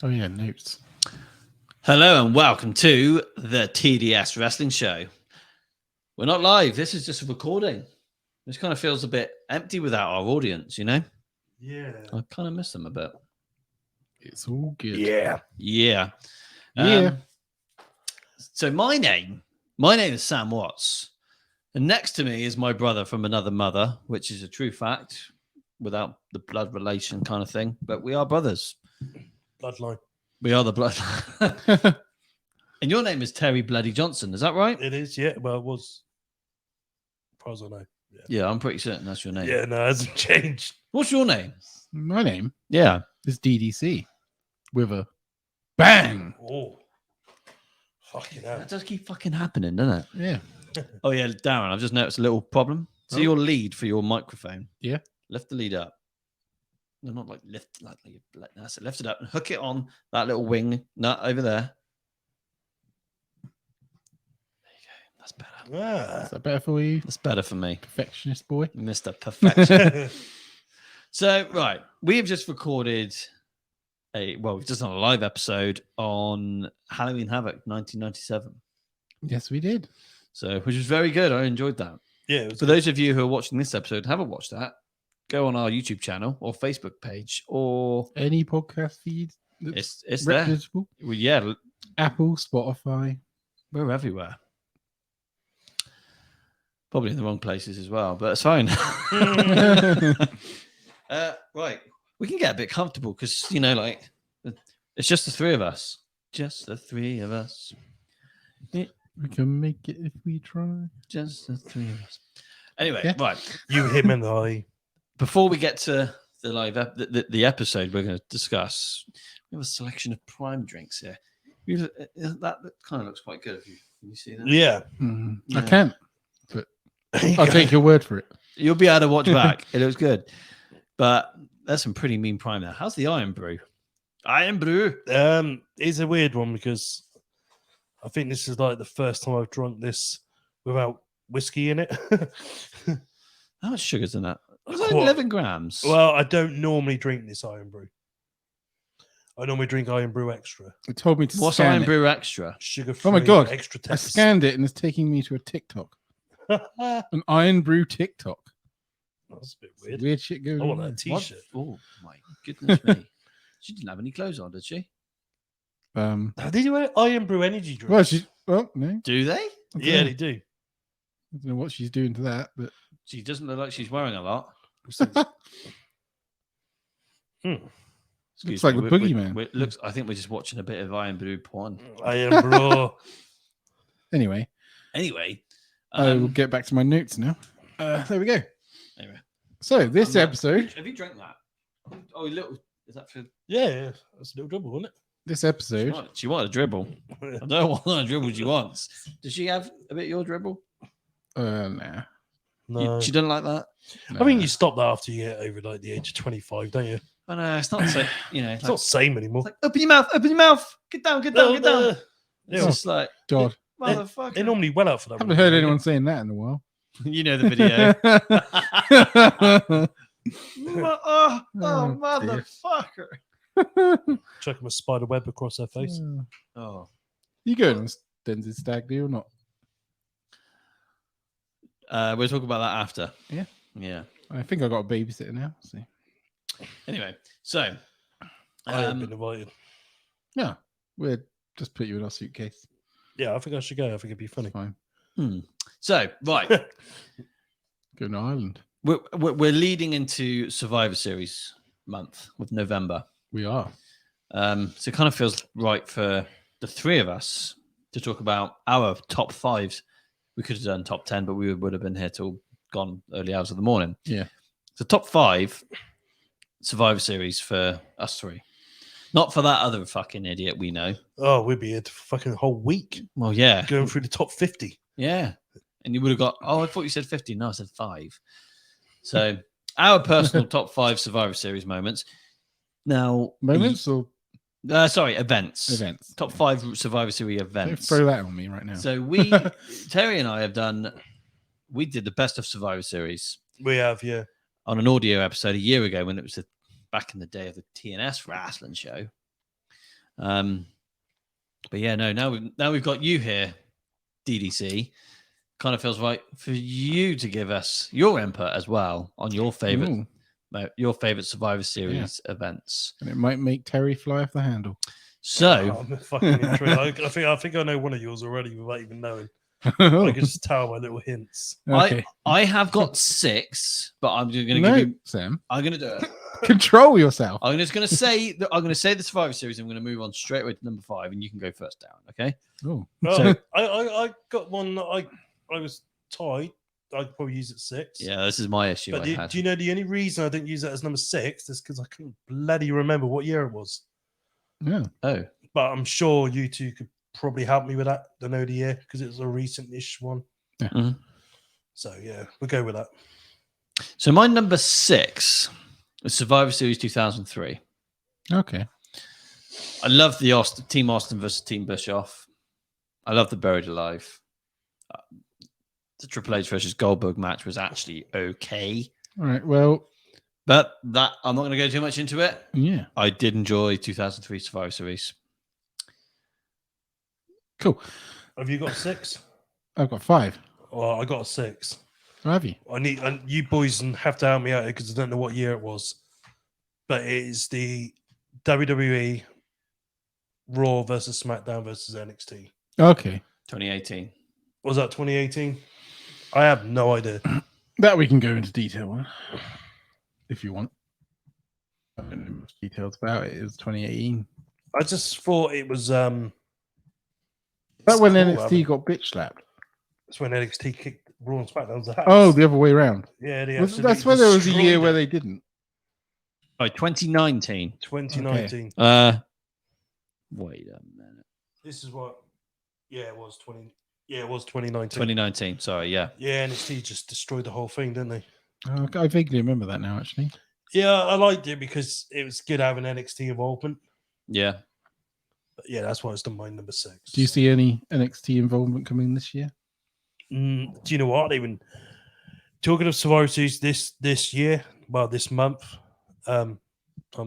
Oh, yeah, notes. Hello and welcome to the TDS Wrestling Show. We're not live. This is just a recording. This kind of feels a bit empty without our audience, you know? Yeah. I kind of miss them a bit. It's all good. Yeah. Yeah. Yeah. So my name is Sam Watts. And next to me is my brother from another mother, which is a true fact without the blood relation kind of thing. But we are brothers. Bloodline. We are the blood. And your name is Terry Bloody Johnson. Is that right? It is, yeah. Well, it was. As far as I know. Yeah, I'm pretty certain that's your name. Yeah, no, it hasn't changed. What's your name? My name Yeah. is DDC with a bang. Oh. Fucking hell. That does keep fucking happening, doesn't it? Yeah. Oh, yeah, Darren, I've just noticed a little problem. See your lead for your microphone. Yeah. Lift the lead up. No, not like lift, like that's it. Lift it up and hook it on that little wing nut over there. There you go. That's better. Ah. Is that better for you, That's better for me, perfectionist boy? Mr. Perfection. So, right, we have just recorded we've just done a live episode on Halloween Havoc 1997. Yes, we did. So, which was very good. I enjoyed that. Yeah. It was For those of you who are watching this episode and haven't watched that, go on our YouTube channel or Facebook page or Any podcast feed that's it's there. reputable? Well, yeah, Apple, Spotify. we're everywhere. Probably in the wrong places as well, but it's fine. Right. We can get a bit comfortable because, you know, like, it's just the three of us. Just the three of us. We can make it if we try. Just the three of us. Anyway, Yeah. right. you, him, and I. Before we get to the live the episode we're going to discuss, we have a selection of prime drinks here. That kind of looks quite good. Can you see that? Yeah. I can't, but I'll take your word for it. You'll be able to watch back. It looks good. But there's some pretty mean prime there. How's the Iron Brew? Iron Brew. It's a weird one because I think this is like the first time I've drunk this without whiskey in it. How much sugar's in that? It's What? only 11 grams. Well, I don't normally drink this Iron Brew. I normally drink Iron Brew Extra. It told me to What's scan Iron it. Brew Extra? Sugar-free. Oh my God. Extra I taste. scanned it and it's taking me to a TikTok. An Iron Brew TikTok. That's a bit Weird, weird. shit going I want on. that there. What? t-shirt. Oh, my goodness me. She didn't have any clothes on, did she? How did you wear Iron Brew energy drink? Well, no. Do they? I don't Yeah, know. they do. I don't know what she's doing to that, but She doesn't look like she's wearing a lot. Looks like the boogeyman. Looks. I think we're just watching a bit of Iron Brew porn. Iron Brew. anyway, Anyway, I will get back to my notes now. There we go. Anyway, So this episode, have you drank that? Oh, little. Is that for? Yeah, that's a little double, wasn't this episode, She wanted a dribble. it? I don't know what kind of dribble she wants. Does she have a bit of your dribble? nah. No. She doesn't like that. I mean, you stop that after you get over like the age of 25, don't you? I know it's not so. You know, It's not same anymore. it's like open your mouth, open your mouth, get down, get down, get down. It's Yeah. just like God, motherfucker. They're normally well out for that. I haven't one, heard don't anyone saying that in a while. You know the video. Oh, Oh, motherfucker. you? Chuck them a spider web across her face. Oh. You going on Den's stag do or not? We'll talk about that after. Yeah. Yeah. I think I got a babysitter now. So Anyway, so I haven't been invited. yeah, we'll just put you in our suitcase. Yeah, I think I should go. I think it'd be funny. Fine. so right, Go to Ireland. we're leading into Survivor Series month with November. We are. So it kind of feels right for the three of us to talk about our top fives. We could have done top 10, but we would have been here till gone early hours of the morning. Yeah. So top 5 Survivor Series for us three. Not for that other fucking idiot we know. Oh, we'd be here for fucking whole week Well, yeah. going through the top 50. Yeah. And you would have got, oh, I thought you said 50. No, I said 5. So our personal top 5 Survivor Series moments. Now, Moments or sorry, events. events? Top 5 Survivor Series Don't events. throw that on me right now. So Terry and I we did the best of Survivor Series We have, yeah. on an audio episode a year ago when it was back in the day of the TDS Wrestling Show. But yeah, no. Now we've got you here, DDC. Kind of feels right for you to give us your input as well on your favorite Survivor Series events. And it might make Terry fly off the handle. So I'm fucking intrigued. I think I know one of yours already without even knowing. I can just tell by little hints. Okay. I have got 6, but I'm just going to No, give you. Sam. I'm going to do it. Control yourself. I'm just going to say that I'm going to say the Survivor Series. I'm going to move on straight away to number 5, and you can go first down. Okay. Oh. So- I got one that I was tied. I'd probably use it 6. Yeah, this is my issue. But I had. do you know the only reason I didn't use that as number 6 is because I couldn't bloody remember what year it was. Yeah. Oh, But I'm sure you two could probably help me with that. I know the year because it was a recent-ish one. Yeah. Mhm. So yeah, we'll go with that. so my number 6 is Survivor Series 2003. Okay. I love the Team Austin versus Team Bischoff. I love the Buried Alive. The Triple H versus Goldberg match was actually okay, All right. Well, but that I'm not going to go too much into it. yeah. I did enjoy 2003 Survivor Series. Cool. Have you got 6? I've got 5. Well, I got a 6. Or have you? And you boys have to help me out because I don't know what year it was. But it is the WWE Raw versus SmackDown versus NXT. Okay. 2018. Was that 2018? I have no idea. That we can go into detail on if you want. I don't know much details about it. It was 2018. I just thought it was That when cool, NXT got bitch slapped. That's when NXT kicked Raw and SmackDown the house. Oh, the other way around. yeah, they That's absolutely where there was a year destroyed where it. they didn't. Oh, 2019. 2019. Wait a minute. This is what. Yeah, it was 20. Yeah, it was 2019. 2019. Sorry, yeah. Yeah, NXT just destroyed the whole thing, didn't they? Oh, I vaguely remember that now, actually. Yeah, I liked it because it was good having NXT involvement. Yeah. But yeah, that's why it's done my number 6. Do you see any NXT involvement coming this year? Do you know what? Even talking of Survivor Series this year, well, this month, time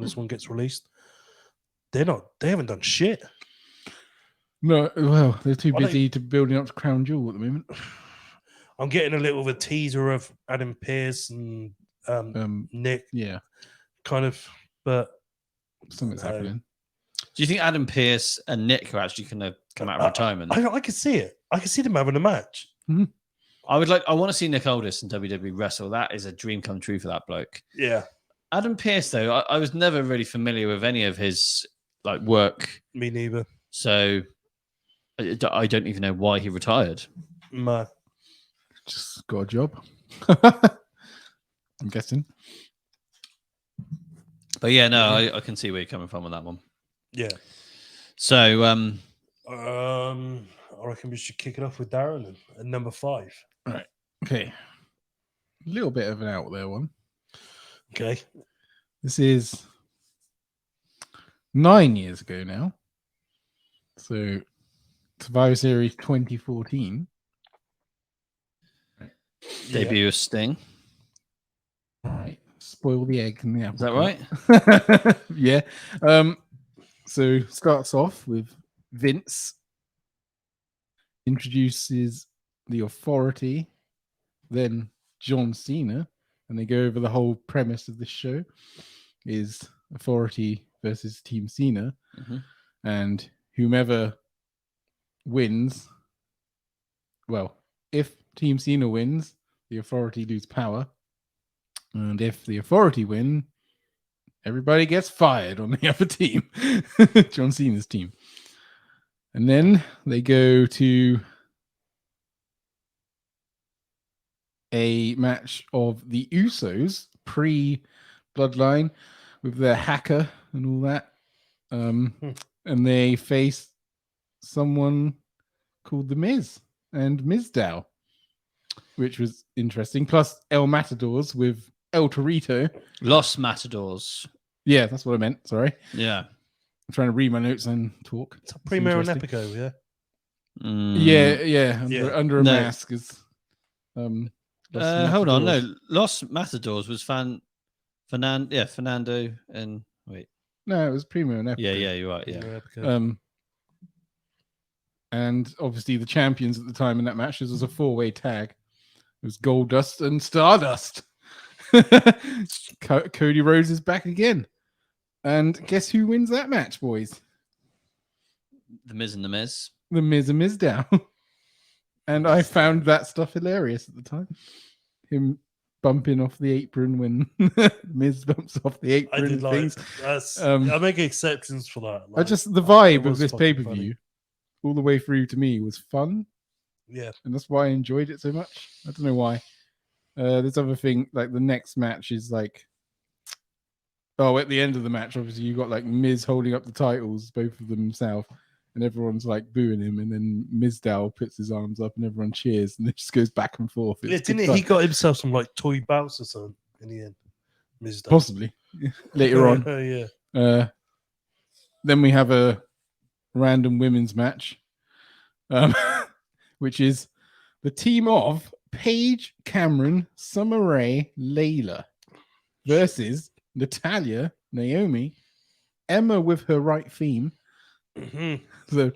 this one gets released, they haven't done shit. No, well, they're too Well, busy to building up to Crown Jewel at the moment. I'm getting a little of a teaser of Adam Pearce and Nick, Yeah, kind of, but something's happening. Do you think Adam Pearce and Nick are actually going to come out of retirement? I can see it. I can see them having a match. I want to see Nick Aldis and WWE wrestle. That is a dream come true for that bloke. Yeah, Adam Pearce, though, I was never really familiar with any of his work, me neither. so I don't even know why he retired. No. Just got a job. I'm guessing. But yeah, no, I can see where you're coming from on that one. Yeah. So, I reckon we should kick it off with Darren then, at number 5. Okay. A little bit of an out there one. Okay. This is 9 years ago now. So, Survivor Series 2014. debut of Sting. All right. Spoil the egg in the apple. Is that right? Yeah. So starts off with Vince introduces the Authority, then John Cena, and they go over the whole premise of this show is Authority versus Team Cena, and whomever wins, well, if Team Cena wins, the Authority lose power, and if the Authority win, everybody gets fired on the other team, John Cena's team. And then they go to a match of the Usos pre-Bloodline with their hacker and all that. And they face someone called The Miz and Mizdow, which was interesting. Plus El Matadors with El Torito. Los Matadors. Yeah, that's what I meant. Sorry. Yeah. I'm trying to read my notes and talk. It's a Premier and interesting. Epico, yeah? Yeah. Under a No. mask is. Hold on. No, Los Matadors was Fernando and wait. No, it was Primo and Epico. Yeah, you're right. Yeah. Okay. And obviously the champions at the time in that match, this was a 4-way tag. It was Goldust and Stardust. Cody Rhodes is back again. And guess who wins that match, boys? The Miz and the Miz. The Miz and Mizdow. And I found that stuff hilarious at the time. Him bumping off the apron when Miz bumps off the apron. I did and like things. that's. Um, I make exceptions for that. I Like, just the vibe it of was this fucking pay per funny. view, all the way through to me was fun, Yeah. and that's why I enjoyed it so much. I don't know why. This other thing, like the next match, is like, oh, at the end of the match, obviously you got like Miz holding up the titles, both of them himself, and everyone's like booing him, and then Mizdow puts his arms up, and everyone cheers, and it just goes back and forth. It's Yeah, good didn't fun. he got himself some like toy belts or something in the end? Mizdow. Possibly later on. Yeah. Then we have a random women's match, which is the team of Paige, Cameron, Summer Rae, Layla versus Natalya, Naomi, Emma with her right theme, Mhm. the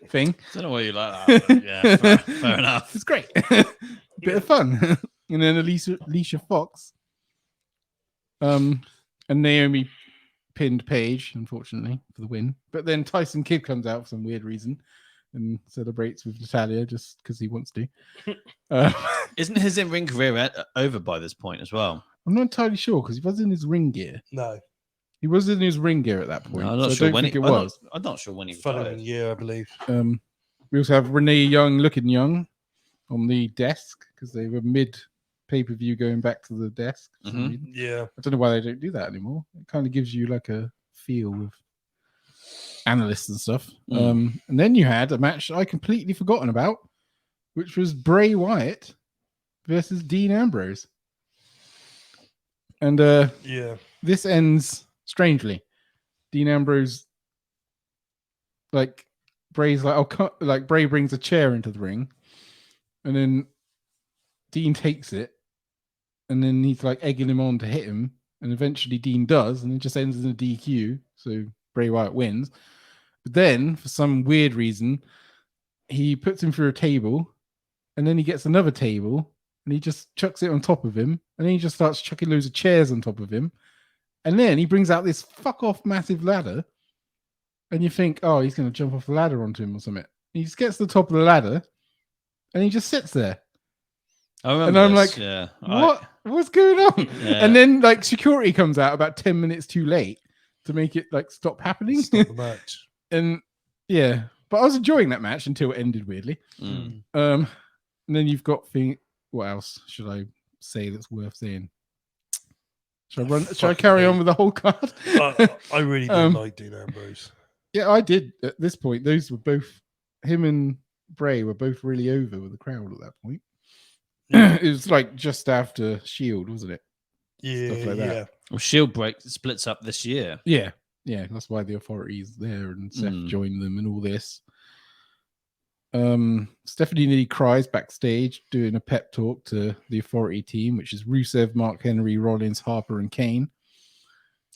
thing. I don't know why you like that. But yeah, fair enough. It's great. Bit of fun. And then Alicia Fox. And Naomi pinned Paige, unfortunately, for the win. But then Tyson Kidd comes out for some weird reason and celebrates with Natalya just because he wants to. Isn't his in-ring career over by this point as well? I'm not entirely sure because he was in his ring gear. No. He was in his ring gear at that point. No, I'm not so sure I don't when think it it was. I'm not sure when he Following retired. year, I believe. We also have Renee Young looking young on the desk because they were mid pay-per-view going back to the desk. For some Mhm. reason. Yeah. I don't know why they don't do that anymore. It kind of gives you like a feel with analysts and stuff. And then you had a match I completely forgotten about, which was Bray Wyatt versus Dean Ambrose. And Yeah. this ends strangely. Dean Ambrose, like Bray's like, like Bray brings a chair into the ring, and then Dean takes it, and then he's like egging him on to hit him, and eventually Dean does, and it just ends in a DQ. So Bray Wyatt wins. But then, for some weird reason, he puts him through a table, and then he gets another table, and he just chucks it on top of him, and then he just starts chucking loads of chairs on top of him, and then he brings out this fuck off massive ladder, and you think, oh, he's going to jump off the ladder onto him or something. He just gets to the top of the ladder, and he just sits there. I remember And I'm this, like, yeah. What's going on? Yeah. And then like security comes out about 10 minutes too late to make it like stop happening. Stop the match. And yeah, but I was enjoying that match until it ended weirdly. And then you've got what else should I say that's worth saying? Should I carry on with the whole card? I really didn't like Dean Ambrose. Yeah, I did at this point. Those were both, him and Bray were both really over with the crowd at that point. Yeah. It was like just after Shield, wasn't it? Yeah, Stuff like that. yeah. Well, Shield break splits up this year. Yeah. That's why the Authority's there and Seth joined them and all this. Stephanie nearly cries backstage doing a pep talk to the Authority team, which is Rusev, Mark Henry, Rollins, Harper, and Kane.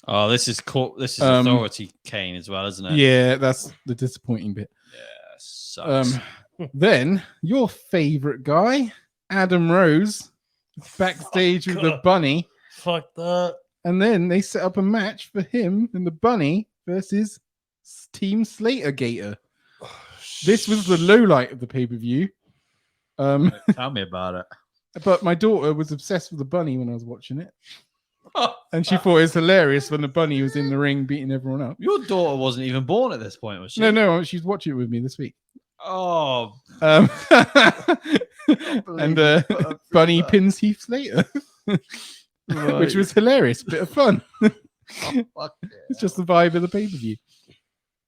Oh, this is Authority Kane as well, isn't it? Yeah, that's the disappointing bit. Yeah, sucks. Then your favorite guy, Adam Rose, backstage with the bunny. Fuck that. And then they set up a match for him and the bunny versus Team Slater Gator. This was the low light of the pay-per-view. Tell me about it. But my daughter was obsessed with the bunny when I was watching it. And she thought it was hilarious when the bunny was in the ring beating everyone up. Your daughter wasn't even born at this point, was she? No, she's watching it with me this week. Oh. And Bunny pins Heath Slater, which was hilarious. Bit of fun. It's just the vibe of the pay-per-view.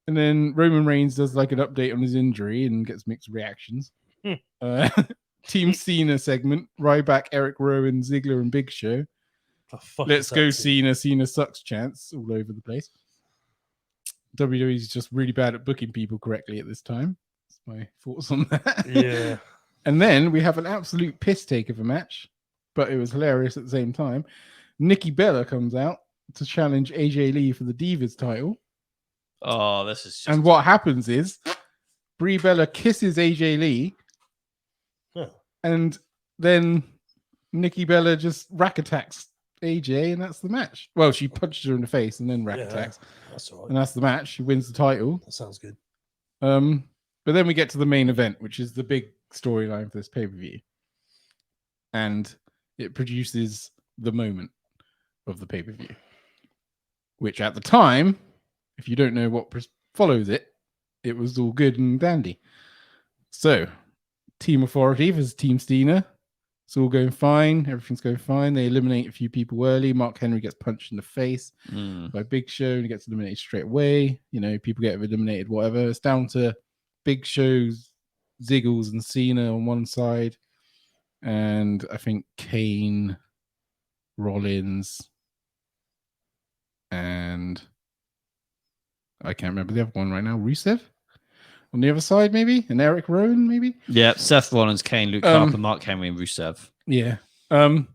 And then Roman Reigns does like an update on his injury and gets mixed reactions. Team Cena segment, Ryback, Eric Rowan, Ziggler, and Big Show. Let's go Cena, Cena sucks chants all over the place. WWE's just really bad at booking people correctly at this time. That's my thoughts on that. Yeah. And then we have an absolute piss take of a match, but it was hilarious at the same time. Nikki Bella comes out, to challenge AJ Lee for the Divas title. Oh, this is just... And what happens is Brie Bella kisses AJ Lee, and then Nikki Bella just rack attacks AJ, and that's the match. Well, she punches her in the face and then rack attacks. That's all right. And that's the match. She wins the title. That sounds good. But then we get to the main event, which is the big storyline for this pay-per-view. And it produces the moment of the pay-per-view, which at the time, if you don't know what follows it, it was all good and dandy. So, Team Authority versus Team Steiner. It's all going fine. Everything's going fine. They eliminate a few people early. Mark Henry gets punched in the face by Big Show and he gets eliminated straight away. You know, people get eliminated, whatever. It's down to Big Show's Ziggles and Cena on one side. And I think Kane, Rollins, and I can't remember the other one right now. Rusev on the other side, maybe, and Eric Rowan, maybe. Yeah, Seth Rollins, Kane, Luke Harper, Mark Henry, and Rusev. Yeah. And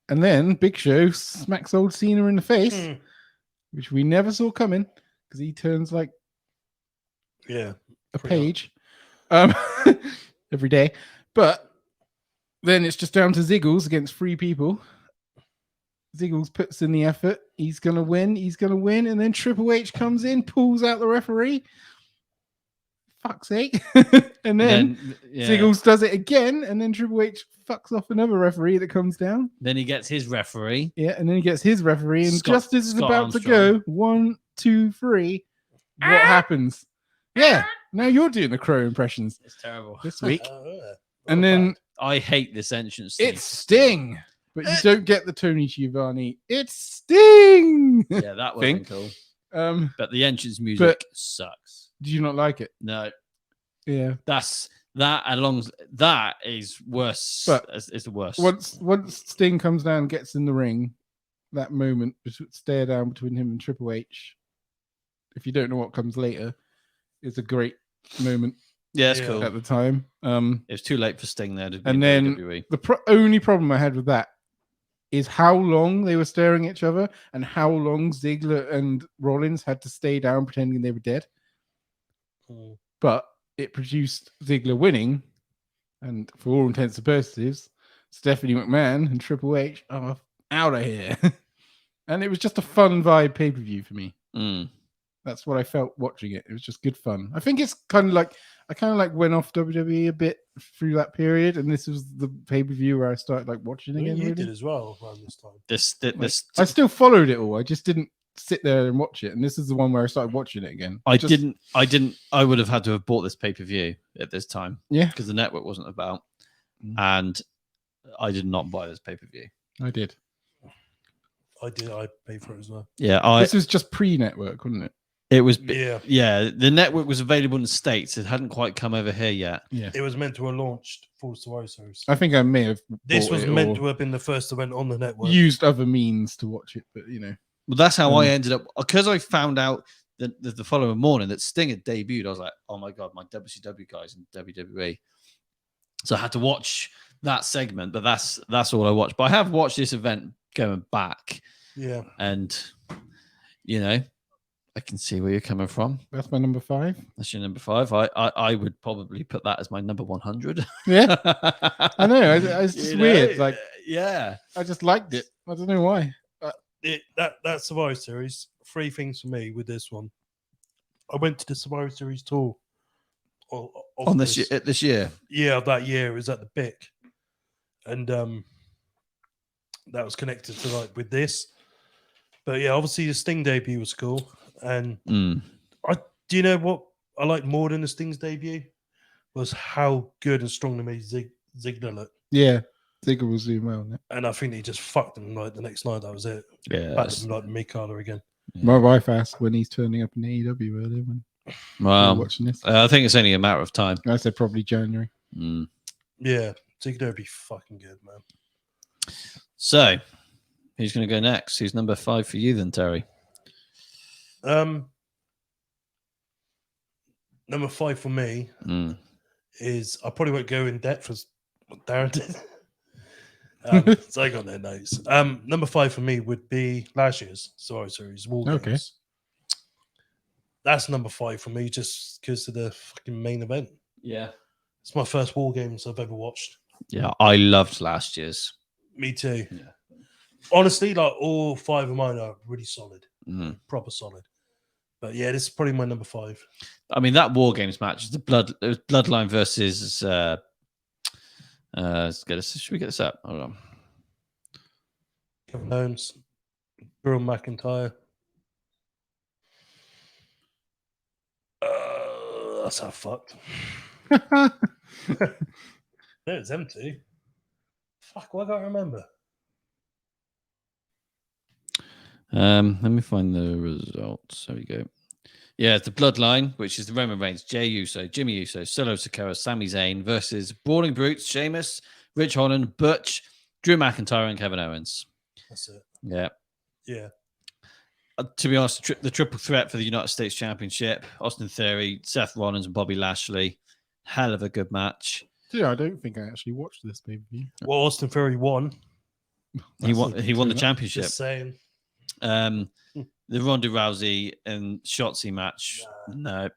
then Big Show smacks old Cena in the face, which we never saw coming because he turns like a page every day. But then it's just down to Ziggles against 3 people. Ziggles puts in the effort. He's going to win. He's going to win. And then Triple H comes in, pulls out the referee. Fuck's sake. And then Ziggles does it again. And then Triple H fucks off another referee that comes down. Then he gets his referee. Yeah, and then he gets his referee. And just as it's about to go, 1, 2, 3, what happens? Yeah, now you're doing the Crow impressions. It's terrible. This week. And then I hate this entrance. It's Sting. But you don't get the Tony Schiavone. It's Sting. Yeah, that wasn't cool. But the entrance music sucks. Do you not like it? No. Yeah. That is worse. But it's the worst. Once Sting comes down and gets in the ring, that moment, stare down between him and Triple H, if you don't know what comes later, is a great moment. Yeah, it's cool. At the time. It was too late for Sting there to be and then WWE. The only problem I had with that is how long they were staring at each other and how long Ziggler and Rollins had to stay down pretending they were dead. But it produced Ziggler winning, and for all intents and purposes, Stephanie McMahon and Triple H are out of here. And it was just a fun vibe pay-per-view for me. That's what I felt watching it. It was just good fun. I think it's kind of like I went off WWE a bit through that period, and this was the pay-per-view where I started like watching again. You did as well around this time. I still followed it all. I just didn't sit there and watch it, and this is the one where I started watching it again. I would have had to have bought this pay-per-view at this time. Yeah, because the network wasn't about, and I did not buy this pay-per-view. I did. I paid for it as well. Yeah, this was just pre-network, wasn't it? It was, yeah. The network was available in the States. It hadn't quite come over here yet. Yeah, it was meant to have launched full Survivor Series. I think I may have. This was meant to have been the first event on the network. Used other means to watch it, but Well, that's how I ended up, because I found out that the following morning that Sting had debuted. I was like, oh my god, my WCW guys in WWE. So I had to watch that segment, but that's all I watched. But I have watched this event going back. Yeah, and I can see where you're coming from. That's my number 5. That's your number 5. I would probably put that as my number 100. Yeah, I know. It's just weird. Like, yeah, I just liked it. I don't know why. That Survivor Series. 3 things for me with this one. I went to the Survivor Series tour on this year. Yeah, that year it was at the BIC, and that was connected to with this. But yeah, obviously the Sting debut was cool. And do you know what I liked more than the Sting's debut was how good and strong they made Ziggler look. Yeah, Ziggler was doing well. And I think he just fucked him the next night. That was it. Yeah, back to like Mikala again. Yeah. My wife asked when he's turning up in AEW earlier when watching this. I think it's only a matter of time. I said probably January. Yeah, Ziggler would be fucking good, man. So, who's going to go next? Who's number 5 for you then, Terry? Number 5 for me is I probably won't go in depth as what Darren did So I got their notes. Number 5 for me would be last year's Survivor Series War Games. Okay. That's number 5 for me, just because of the fucking main event. Yeah. It's my first War Games I've ever watched. Yeah, I loved last year's. Me too. Yeah. Honestly, like all 5 of mine are really solid, Mm. proper solid. But yeah, this is probably my number 5. I mean, that War Games match, it was Bloodline versus. Should we get this up? Hold on. Kevin Owens, Drew McIntyre. That's how fucked. No, it's empty. Fuck, why can't I remember? Let me find the results. There we go. Yeah, it's the Bloodline, which is the Roman Reigns, Jey Uso, Jimmy Uso, Solo Sikoa, Sami Zayn versus Brawling Brutes, Sheamus, Rich Holland, Butch, Drew McIntyre, and Kevin Owens. That's it. Yeah. Yeah. To be honest, the triple threat for the United States Championship, Austin Theory, Seth Rollins, and Bobby Lashley. Hell of a good match. Yeah, I don't think I actually watched this pay-per-view. Well, Austin Theory won. He won the championship. Just saying. The Ronda Rousey and Shotzi match, no.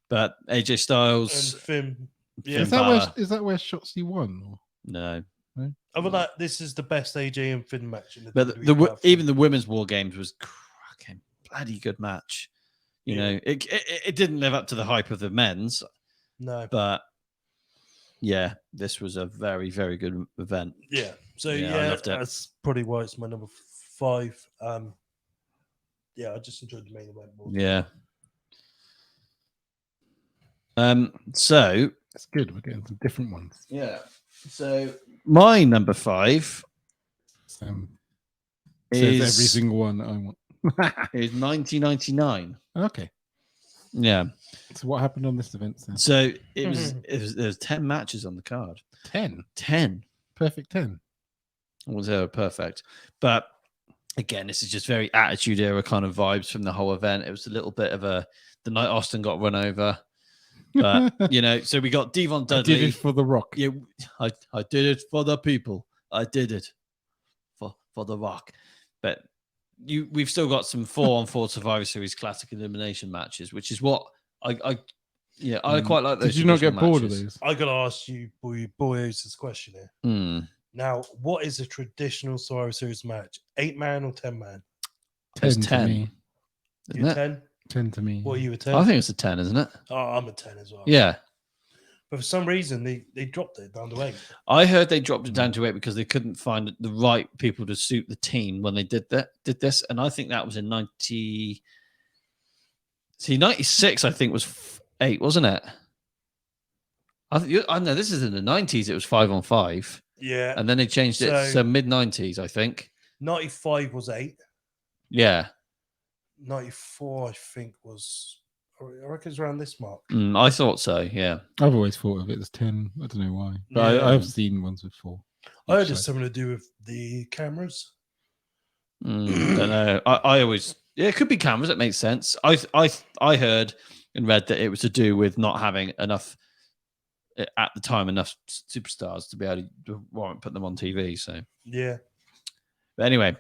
But AJ Styles And Finn. Yeah. Finn Is that where Shotzi won? Or? no. Other than that, this is the best AJ and Finn match in the But WWE platform. even the women's War Games was cracking, bloody good match. You know, it didn't live up to the hype of the men's, No. but yeah, this was a very, very good event. Yeah. So Yeah, I loved it. that's probably why it's my number 5. Yeah, I just enjoyed the main event more. Yeah. So That's good. We're getting some different ones. yeah. So my number 5 Says is every single one that I want. is 1999. Okay. Yeah. So what happened on this event, Sam? So there was 10 matches on the card. 10. 10. Perfect 10. Was perfect. But again, this is just very attitude era kind of vibes from the whole event. It was a little bit of the night Austin got run over. But you know, so we got Devon Dudley. I did it for The Rock. Yeah, I did it for the people. I did it for the Rock. But we've still got some 4-on-4 Survivor Series classic elimination matches, which is what I quite like those. Did you not get bored of matches. those? I gotta ask you, boys, this question here. Now, what is a traditional Survivor Series match? 8-man or 10-man? It's 10 to 10. me. Isn't You it? 10? 10 to me. What are you a 10? I think it's a 10, isn't it? Oh, I'm a 10 as well. Yeah. But for some reason, they dropped it down to 8. I heard they dropped it down to 8 because they couldn't find the right people to suit the team when they did this. And I think that was in 96, I think was 8, wasn't it? I know this is in the 90s. It was 5-on-5. Yeah. And then they changed it to mid-90s, I think. 95 was 8. Yeah. 94, I think, was... I reckon it's around this mark. I thought so, yeah. I've always thought of it as 10. I don't know why. But Yeah. I've seen ones with 4. I heard it's something to do with the cameras. Don't know. I always... Yeah, it could be cameras. It makes sense. I heard and read that it was to do with not having enough... at the time, enough superstars to be able to warrant put them on TV. So Yeah. but anyway,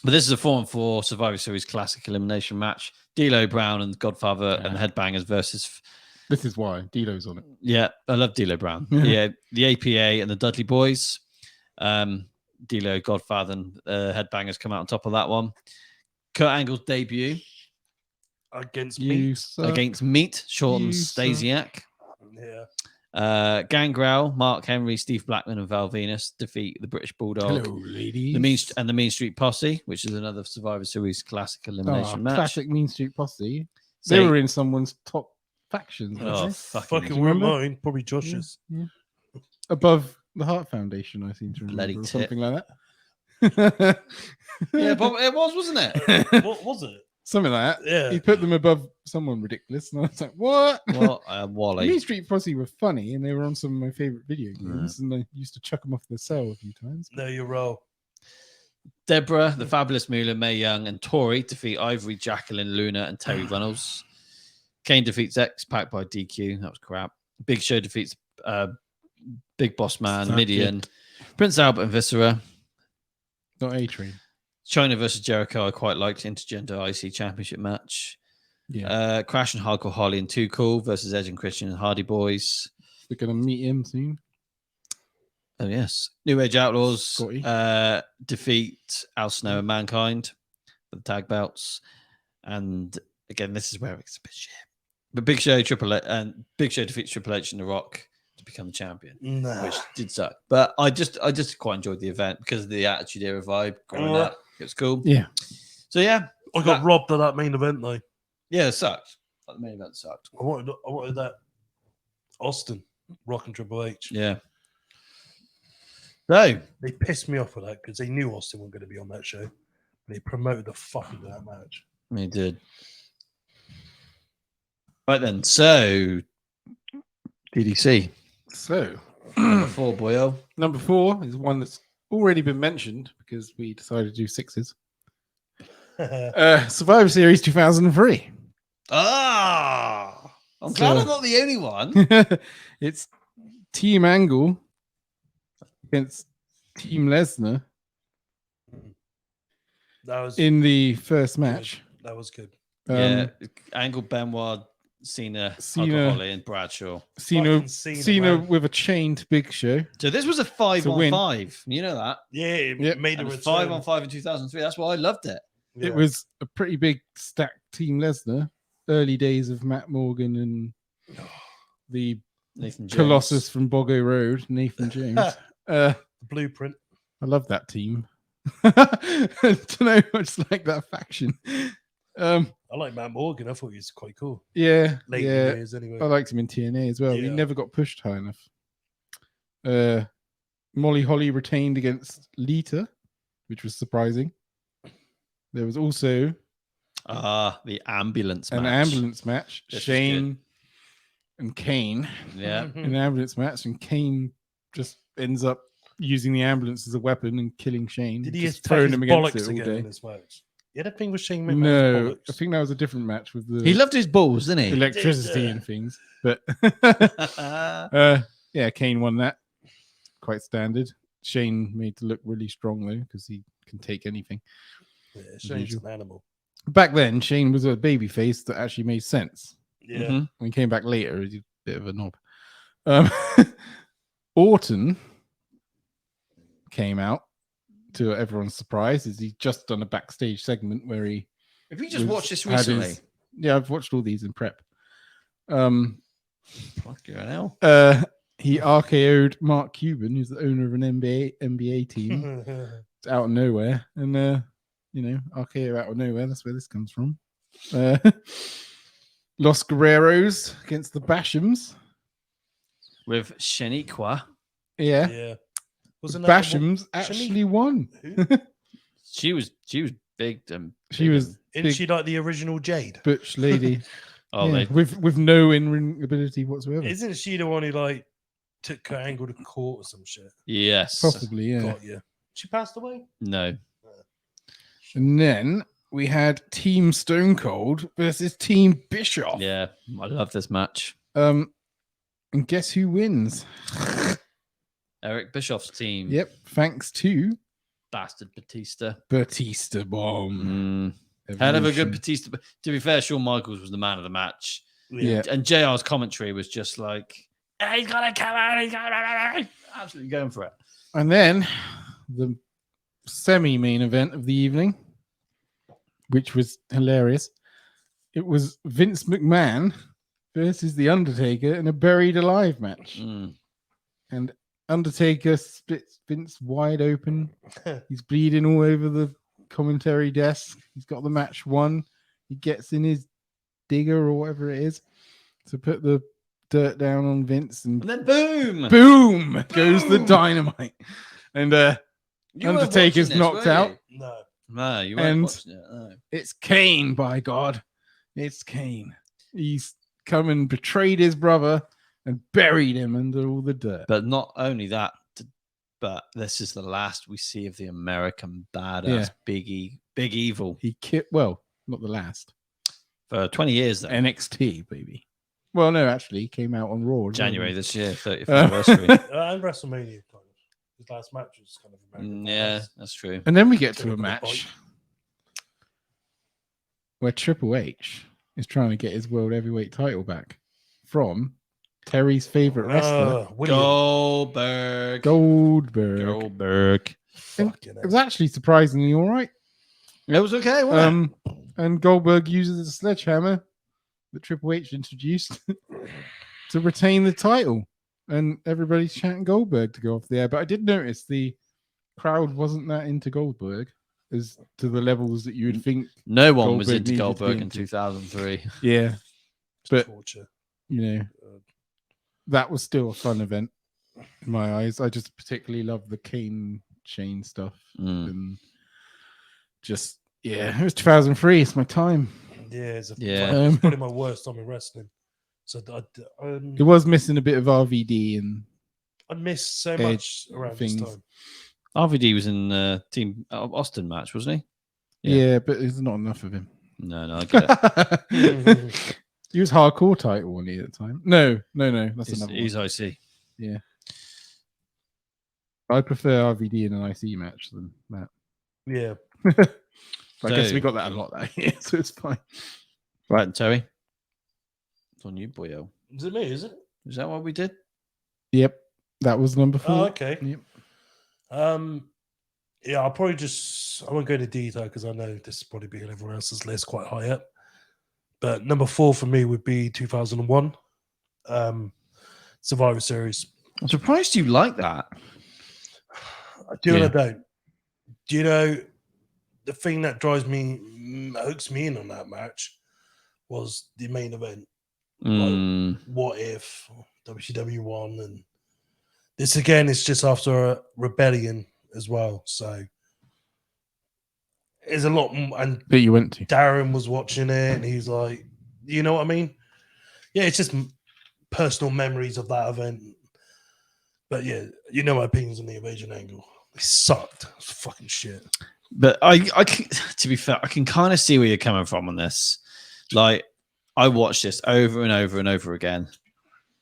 but this is a 4-on-4 Survivor Series classic elimination match. D'Lo Brown and Godfather and Headbangers versus. This is why Dilo's on it. Yeah, I love D'Lo Brown. Yeah, the APA and the Dudley Boys. D'Lo, Godfather, and Headbangers come out on top of that one. Kurt Angle's debut Against me. against Meat, Shorten Stasiak. Yeah. Gangrel, Mark Henry, Steve Blackman, and Val Venus defeat the British Bulldog, Hello, ladies. the Mean Street Posse, which is another Survivor Series classic elimination match. Classic Mean Street Posse. So- They were in someone's top factions. weren't Oh, they? Fucking remember? mine. Probably Josh's. Yeah. Above the Heart Foundation, I seem to remember, Bloody or tit. something like that. Yeah, but it was, wasn't it? What was it? Something like that. Yeah. He put them above someone ridiculous, and I was like, "What?" Well, Wally. Mean Street Posse were funny, and they were on some of my favorite video games, and I used to chuck them off the cell a few times. No, you're wrong. Deborah, the Fabulous Moolah, Mae Young, and Tori defeat Ivory, Jacqueline, Luna, and Terry Runnels. Kane defeats X-Pac by DQ. That was crap. Big Show defeats Big Boss Man, Suck Midian, it. Prince Albert and Viscera. Not A-Train. China versus Jericho. I quite liked intergender IC Championship match. Yeah. Crash and Hardcore Harley and Too Cool versus Edge and Christian and Hardy Boys. We're going to meet him soon. Oh, yes. New Age Outlaws Scotty. defeat Al Snow and Mankind for the tag belts. And again, this is where it's a bit shit. But Big Show defeats Triple H and The Rock to become champion, which did suck. But I just quite enjoyed the event because of the Attitude Era vibe growing up. It was cool. Yeah. So yeah, I got robbed of that main event though. yeah, it sucked. Like, the main event sucked. I wanted that Austin Rock and Triple H. Yeah. So They pissed me off with that because they knew Austin wasn't going to be on that show. They promoted the fuck out of that match. they did. Right then, so DDC So, number 4, boyo. number 4 is one that's already been mentioned because we decided to do 6s. Survivor Series 2003. Ah, I'm So- glad I'm not the only one. It's Team Angle against Team Lesnar That was in the first match. That was good. Yeah, Angle, Benoit, Cena, Cena- Holly, and Bradshaw. Cena, Fucking Cena man. with a chained Big Show. So this was a 5 a on win. 5. You know that? Yeah, it Yep. made a And it return. was 5 on 5 in 2003. That's why I loved it. Yeah. It was a pretty big stacked Team Lesnar. Early days of Matt Morgan and the Nathan Jones. Colossus from Boggo Road, Nathan James. The blueprint. I love that team. I don't know, I just like that faction. I like Matt Morgan. I thought he was quite cool. Yeah, Late yeah. years anyway. I liked him in TNA as well. He Yeah. never got pushed high enough. Molly Holly retained against Lita, which was surprising. There was also The ambulance an match. ambulance match. This was Shane and Kane. Yeah. Hmm. An ambulance match, and Kane just ends up using the ambulance as a weapon and killing Shane. Did he just just throwing his him against bollocks it all again in day. this match? Yeah, that thing was Shane McMahon's No, bollocks. I think that was a different match with the He loved his balls, didn't he? electricity did, and things. But yeah. yeah, Kane won that. Quite standard. Shane made to look really strong though, because he can take anything. Yeah, Shane's an animal. Back then, Shane was a baby face that actually made sense. Yeah. Mhm. When he came back later, he's a bit of a knob. Orton came out to everyone's surprise. Is he just done a backstage segment where he Have you just was- watched this had his- recently? Yeah, I've watched all these in prep. Fucking hell. He RKO'd Mark Cuban, who's the owner of an NBA team. It's out of nowhere, and RKO out of nowhere. That's where this comes from. Los Guerreros against the Bashams. With Shaniqua. Yeah, Yeah. the Wasn't that the one- Bashams actually won. Who? She was big. She was Isn't big she like the original Jade? butch lady. Oh, Yeah, they with no in-ring ability whatsoever. Isn't she the one who like took her angle to court or some shit? yes. Possibly, yeah. Got you. She passed away. No. And then we had Team Stone Cold versus Team Bischoff. Yeah, I love this match. And guess who wins? Eric Bischoff's team. Yep, thanks to Bastard Batista. Batista Bomb. Hell of a good Evolution. Batista. But to be fair, Shawn Michaels was the man of the match. Yeah. And JR's commentary was just like, he's gonna come out, he's gonna absolutely going for it. And then the semi-main event of the evening, which was hilarious. It was Vince McMahon versus The Undertaker in a buried alive match. Mm. And Undertaker splits Vince wide open. He's bleeding all over the commentary desk. He's got the match won. He gets in his digger or whatever it is to put the dirt down on Vince, and And then boom! boom goes the dynamite. And You weren't Undertaker's watching this, knocked were you? out. No. No, you weren't And- watching it. No. It's Kane, by God. It's Kane. He's come and betrayed his brother and buried him under all the dirt. But not only that, but this is the last we see of the American badass Yeah. Big Evil He well, not the last. for 20 years then. NXT, baby. Well, no, actually, he came out on Raw. as well, January didn't this year, 30th Uh, anniversary. And WrestleMania. Kind of. His last match was kind of American Yeah, Badass. that's true. And then we get to Gonna a be a match bite. where Triple H is trying to get his world heavyweight title back from Terry's favorite wrestler, William. Goldberg. Goldberg. And Fucking it was actually surprisingly all right. It was okay, wasn't And Goldberg uses a sledgehammer that Triple H introduced to retain the title. And everybody's chanting Goldberg to go off the air. But I did notice the crowd wasn't that into Goldberg as to the levels that you would think. No one was Goldberg into needed to be Goldberg in into. 2003. Yeah. But, torture. you know, that was still a fun event in my eyes. I just particularly love the cane chain stuff. And just, yeah, it was 2003. It's my time. Yeah, Yeah. it's probably my worst time in wrestling. So It was missing a bit of RVD and I missed so Edge much around things. this time. RVD was in the Team Austin match, wasn't he? Yeah, but there's not enough of him. No, I get it. He was hardcore title one at the time. No, that's another one. He's IC. Yeah, I prefer RVD in an IC match than that. Yeah. I guess we got that a lot that year, so it's fine. Right, Terry. It's on you, boyo. Is it me, is it? Is that what we did? Yep, that was number 4. Oh, okay. Yep. Yeah, I'll probably I won't go into detail because I know this is probably being everyone else's list quite high up. But number 4 for me would be 2001 Survivor Series. I'm surprised you like that. I do and I don't. Do you know the thing that hooks me in on that match was the main event? Like, what if WCW won? And this again is just after a rebellion as well. So there's a lot. And That you went to. Darren was watching it and he's like, you know what I mean? Yeah, it's just personal memories of that event. But yeah, you know my opinions on the invasion angle. It sucked. It was fucking shit. But to be fair, I can kind of see where you're coming from on this. Like, I watched this over and over and over again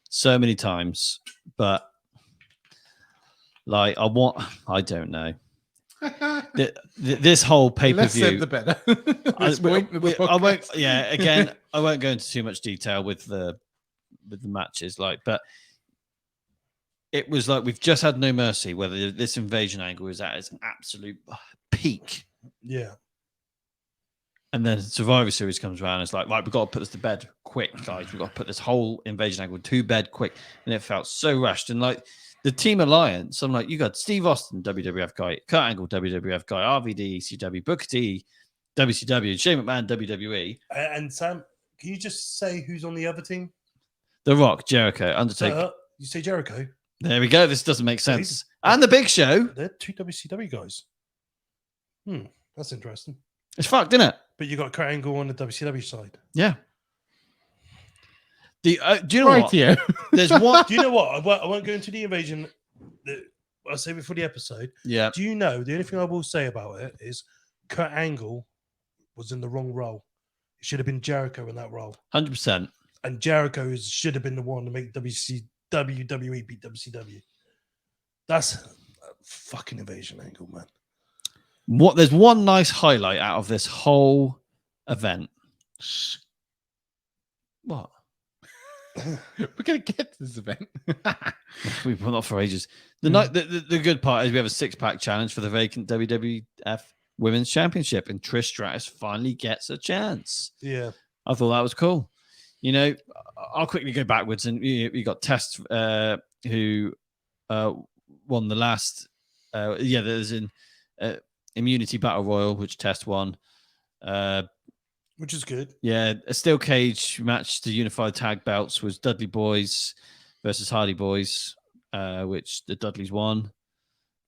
so many times, but like, I don't know. This whole pay-per-view. Less said the better. I won't. Yeah, again, I won't go into too much detail with the matches. Like, but it was like we've just had No Mercy. Whether this invasion angle is at its absolute peak. Yeah. And then Survivor Series comes around. And it's like, right, we've got to put this to bed quick, guys. We've got to put this whole invasion angle to bed quick. And it felt so rushed. And like the Team Alliance, I'm like, you got Steve Austin, WWF guy, Kurt Angle, WWF guy, RVD, ECW, Booker T, WCW, Shane McMahon, WWE. And Sam, can you just say who's on the other team? The Rock, Jericho, Undertaker. You say Jericho? There we go. This doesn't make sense. And the Big Show. They're 2 WCW guys. That's interesting. It's fucked, isn't it? But you got Kurt Angle on the WCW side. Yeah. Do you know what? Yeah. There's one. Do you know what? I won't go into the invasion. I'll save it for the episode. Yeah. Do you know, the only thing I will say about it is Kurt Angle was in the wrong role. It should have been Jericho in that role. 100%. And Jericho should have been the one to make WWE beat WCW. That's a fucking invasion angle, man. There's one nice highlight out of this whole event. What? We're gonna get to this event. We've been off for ages. The good part is we have a 6-pack challenge for the vacant WWF Women's Championship, and Trish Stratus finally gets a chance. Yeah, I thought that was cool. You know, I'll quickly go backwards, and you got Test, who won the last. There's an Immunity Battle Royal, which Test won. which is good. Yeah, a steel cage match to unify tag belts was Dudley Boys versus Hardy Boys, which the Dudleys won.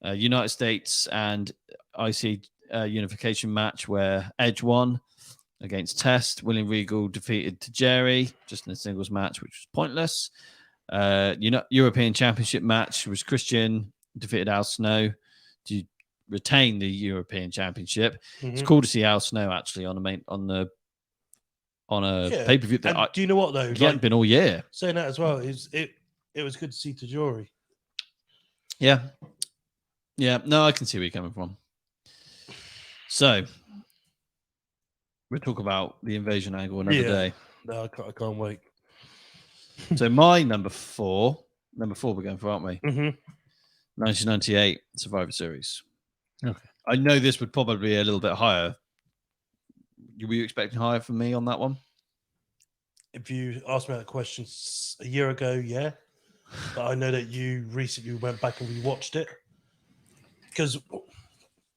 United States and IC unification match where Edge won against Test. William Regal defeated Tajiri just in a singles match, which was pointless. European Championship match was Christian defeated Al Snow to retain the European Championship. It's cool to see Al Snow actually on a pay-per-view. And do you know what though? He hadn't been all year. Saying that as well, it was good to see Tajiri. Yeah. Yeah, no, I can see where you're coming from. So we'll talk about the invasion angle another day. No, I can't wait. So my number four we're going for, aren't we? Mm-hmm. 1998 Survivor Series. Okay. I know this would probably be a little bit higher. Were you expecting higher from me on that one? If you asked me that question a year ago, yeah. But I know that you recently went back and rewatched it. Because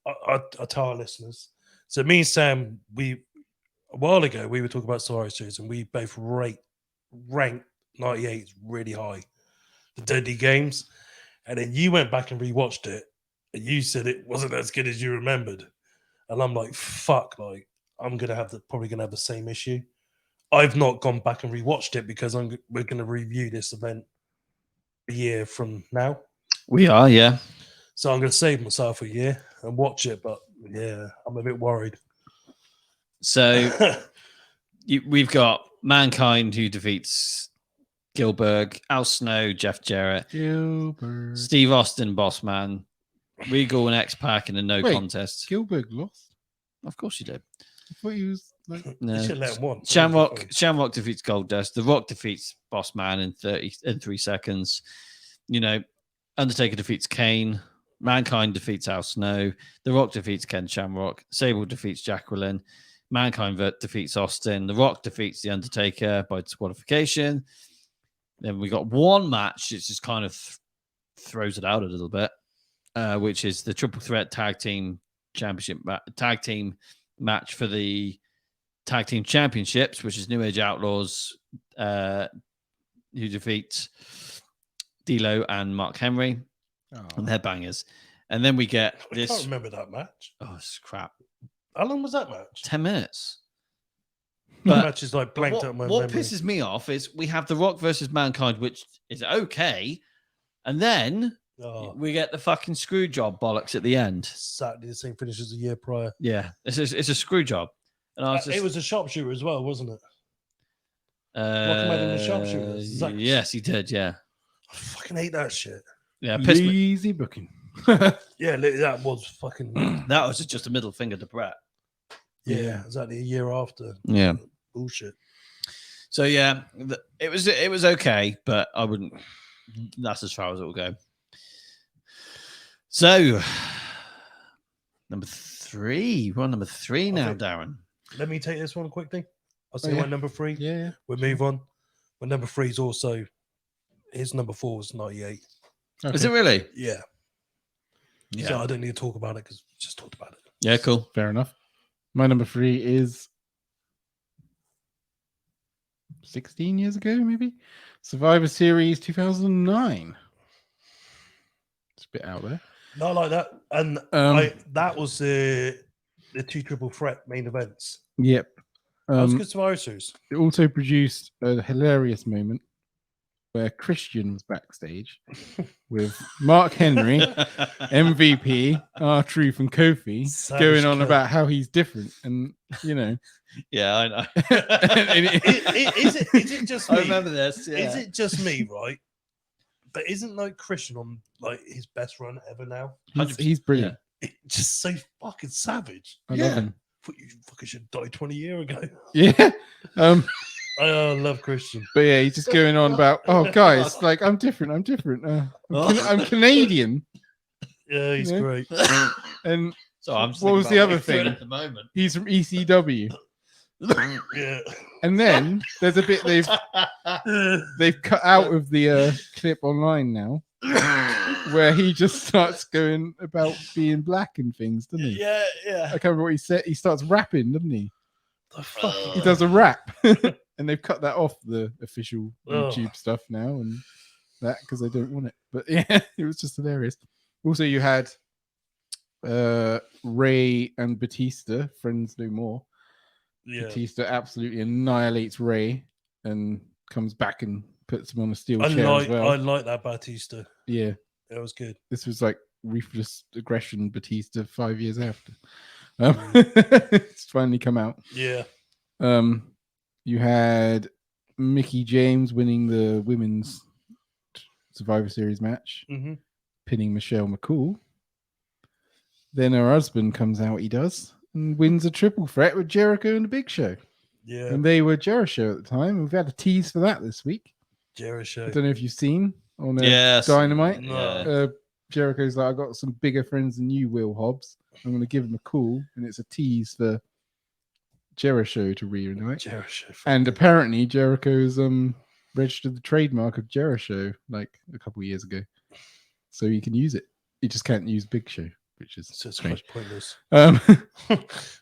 I tell our listeners. So me and Sam, a while ago, we were talking about Survivor Series and we both ranked 98 really high. The Deadly Games. And then you went back and rewatched it and you said it wasn't as good as you remembered. And I'm like, fuck, like, I'm probably gonna have the same issue. I've not gone back and rewatched it because we're gonna review this event a year from now. We are, yeah. So I'm gonna save myself a year and watch it, but yeah, I'm a bit worried. So we've got Mankind who defeats Gilbert, Al Snow, Jeff Jarrett, Gilbert. Steve Austin, Boss Man, Regal and X-Pac in a no contest. Gilbert lost? Of course you did. I thought he was like... No. You should let him win. Shamrock defeats Goldust. The Rock defeats Boss Man in 3 seconds. You know, Undertaker defeats Kane. Mankind defeats Al Snow. The Rock defeats Ken Shamrock. Sable defeats Jacqueline. Mankind defeats Austin. The Rock defeats The Undertaker by disqualification. Then we got one match. It just kind of throws it out a little bit, which is the Triple Threat Tag Team Championship Tag Team match for the Tag Team Championships, which is New Age Outlaws, who defeat D'Lo and Mark Henry, and they're bangers. And then we get this. I can't remember that match. Oh, it's crap. How long was that match? 10 minutes. That match is like blanked out my what memory. pisses me off is we have The Rock versus Mankind, which is okay, and then we get the fucking screw job bollocks at the end. Exactly the same finish as the year prior. Yeah, it's a screw job. And I was just, it was a sharpshooter as well, wasn't it? Rock him out in the sharpshooter. Yes, he did. Yeah, I fucking hate that shit. Yeah, easy booking. Yeah, that was fucking. That was just a middle finger to Brett. Yeah, exactly a year after. Yeah, bullshit. So yeah, it was okay, but I wouldn't. That's as far as it will go. So number 3, we're on number 3 now, Darren. Let me take this one quickly. I'll say my number 3. Yeah, we'll move on. My number 3 is also his number 4 was 98. Okay. Is it really? Yeah. Yeah. So I don't need to talk about it because we just talked about it. Yeah, cool. Fair enough. My number 3 is 16 years ago, maybe? Survivor Series 2009. It's a bit out there. Not like that. And that was the 2 triple threat main events. Yep. That was good Survivor Series. It also produced a hilarious moment where Christian was backstage with Mark Henry, MVP, R-Truth, and Kofi going on about how he's different, and you know. Yeah, I know. Is it just me? I remember this. Yeah. Is it just me, right? But isn't like Christian on like his best run ever now? He's brilliant. It's just so fucking savage. I love him. I thought you fucking should die 20 years ago. Yeah. I love Christian. But yeah, he's just going on about, oh, guys, like, I'm different. I'm Canadian. Yeah, he's great. And so what was the other thing? At the moment? He's from ECW. Yeah. And then there's a bit they've cut out of the clip online now where he just starts going about being black and things, doesn't he? Yeah. I can't remember what he said. He starts rapping, doesn't he? The fuck? He does a rap. And they've cut that off the official YouTube stuff now, and that because they don't want it. But yeah, it was just hilarious. Also, you had Ray and Batista, friends no more. Yeah. Batista absolutely annihilates Ray and comes back and puts him on a steel chair as well. I like that Batista. Yeah, that was good. This was like ruthless aggression Batista 5 years after. It's finally come out. Yeah. You had Mickie James winning the women's Survivor Series match, pinning Michelle McCool. Then her husband comes out, he does, and wins a triple threat with Jericho and the Big Show. Yeah, And they were Jericho at the time. We've had a tease for that this week. Jericho. I don't know if you've seen on Yes. Dynamite. No. Jericho's like, I got some bigger friends than you, Will Hobbs. I'm going to give him a call, and it's a tease for Jericho to reunite. Jericho. And apparently, Jericho's registered the trademark of Jericho like a couple of years ago, so you can use it. You just can't use Big Show, which is So it's strange. quite pointless.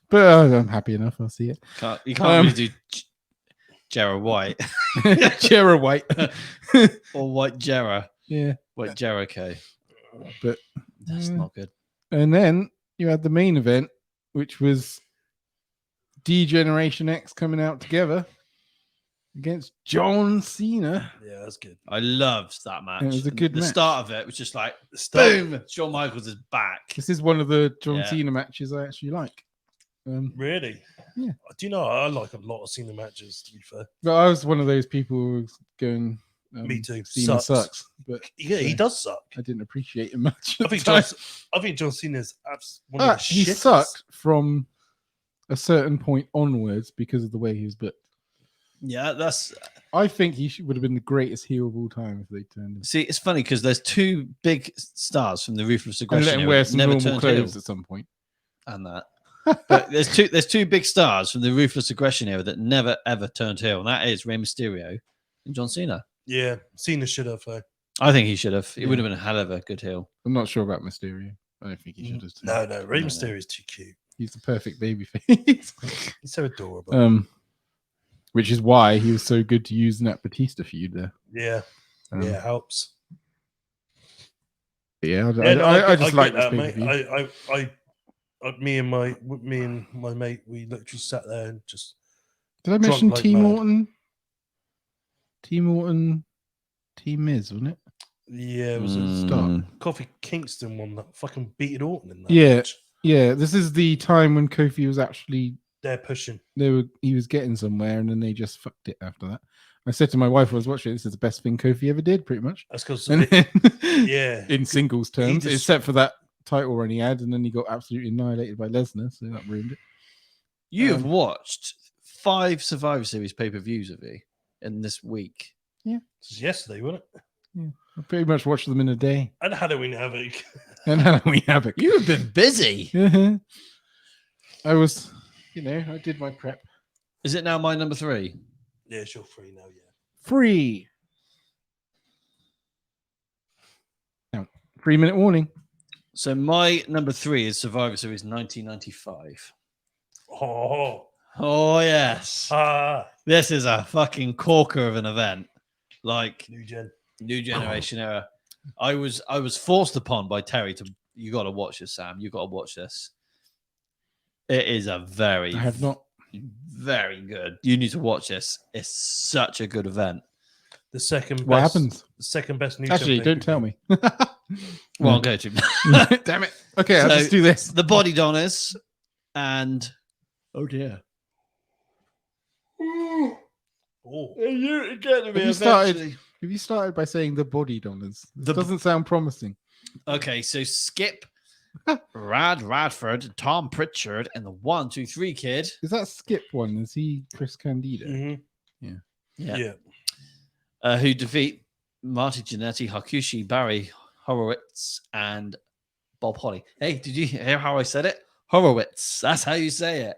But I'm happy enough. I'll see it. You can't really do Jera White Jera White. or White Jera. Yeah, White Jericho. but That's not good. And then you had the main event, which was D-Generation X coming out together against John Cena. Yeah, that's good. I loved that match. It was a good The match. start of it was just like, Boom. boom, Shawn Michaels is back. This is one of the John Yeah. Cena matches I actually like. Really? Yeah. Do you know, I like a lot of Cena matches, to be fair. But I was one of those people who was going, Me too. Cena Sucks. sucks. But Yeah, he Yeah. does suck. I didn't appreciate him much. I think John Cena's one of the he shittest. sucked from a certain point onwards because of the way he was booked. Yeah, that's. I think he would have been the greatest heel of all time if they turned him. See, it's funny because there's two big stars from the Ruthless And Aggression let him era wear that some never normal turned clothes heel, at some point. and that. But there's two big stars from the Ruthless Aggression era that never ever turned heel, and that is Rey Mysterio and John Cena. Yeah, Cena should have. I think he should have. He Yeah. would have been a hell of a good heel. I'm not sure about Mysterio. I don't think he should have. No, Rey No. Mysterio is too cute. He's the perfect babyface. He's so adorable. Which is why he was so good to use in that Batista feud there. Yeah, Yeah, helps. yeah. I just get like this that, mate. pay-per-view. Me and my mate, we literally sat there and just. Did I mention like T mad. Morton? T Morton, T Miz, wasn't it? Yeah, it was a Start. Kofi Kingston one that fucking beat Orton in that. Yeah. match. Yeah, this is the time when Kofi was actually They're pushing. he was getting somewhere, and then they just fucked it after that. I said to my wife, I was watching, this is the best thing Kofi ever did, pretty much. That's because And then, yeah, in singles terms, just- except for that title run he had, and then he got absolutely annihilated by Lesnar, so that ruined it. You have watched 5 Survivor Series pay-per-views of you in this week. this was yesterday, wasn't it? I pretty much watched them in a day. And Halloween Havoc. And Halloween Havoc. You have been busy. I was, I did my prep. Is it now my number 3? Yeah, it's your free now. Yeah. Free. Now, 3-minute warning. So my number 3 is Survivor Series 1995. Oh yes, this is a fucking corker of an event. Like new generation era. I was forced upon by Terry to. You got to watch this, Sam. You got to watch this. It is a very. I have not. Very good. You need to watch this. It's such a good event. The second best. What happens? The second best news. Actually, don't tell me. Well, I'll go to. Damn it. Okay, I'll So, just do this. The Body Donners and oh dear. Oh, You're getting Have you started by saying the body donners? This doesn't sound promising. Okay, so Skip, Rad Radford, Tom Pritchard, and the 1, 2, 3 kid. Is that Skip one? Is he Chris Candido? mhm. Yeah. Yeah. Who defeat Marty Jannetty, Hakushi, Barry Horowitz, and Bob Holly. Hey, did you hear how I said it? Horowitz. That's how you say it.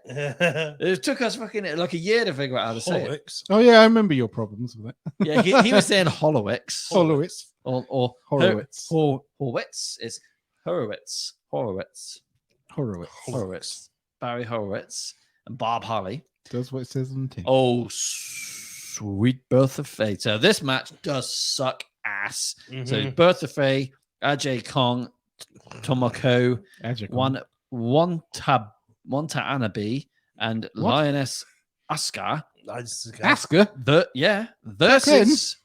It took us fucking like a year to figure out how to say it. Horlicks. Oh yeah, I remember your problems with it. Yeah, he was saying Hollowitz. Horowitz. Or Horowitz. Horowitz. It's Horowitz. Horowitz. Barry Horowitz and Bob Holly. Does what it says on the tin. Oh, sweet Birth of Fate. So this match does suck ass. So Mhm. Birth of Fate, Ajay Kong, Tomoko, Adjective. Wanta Anabe, and What? Lioness Asuka. Asuka? Versus.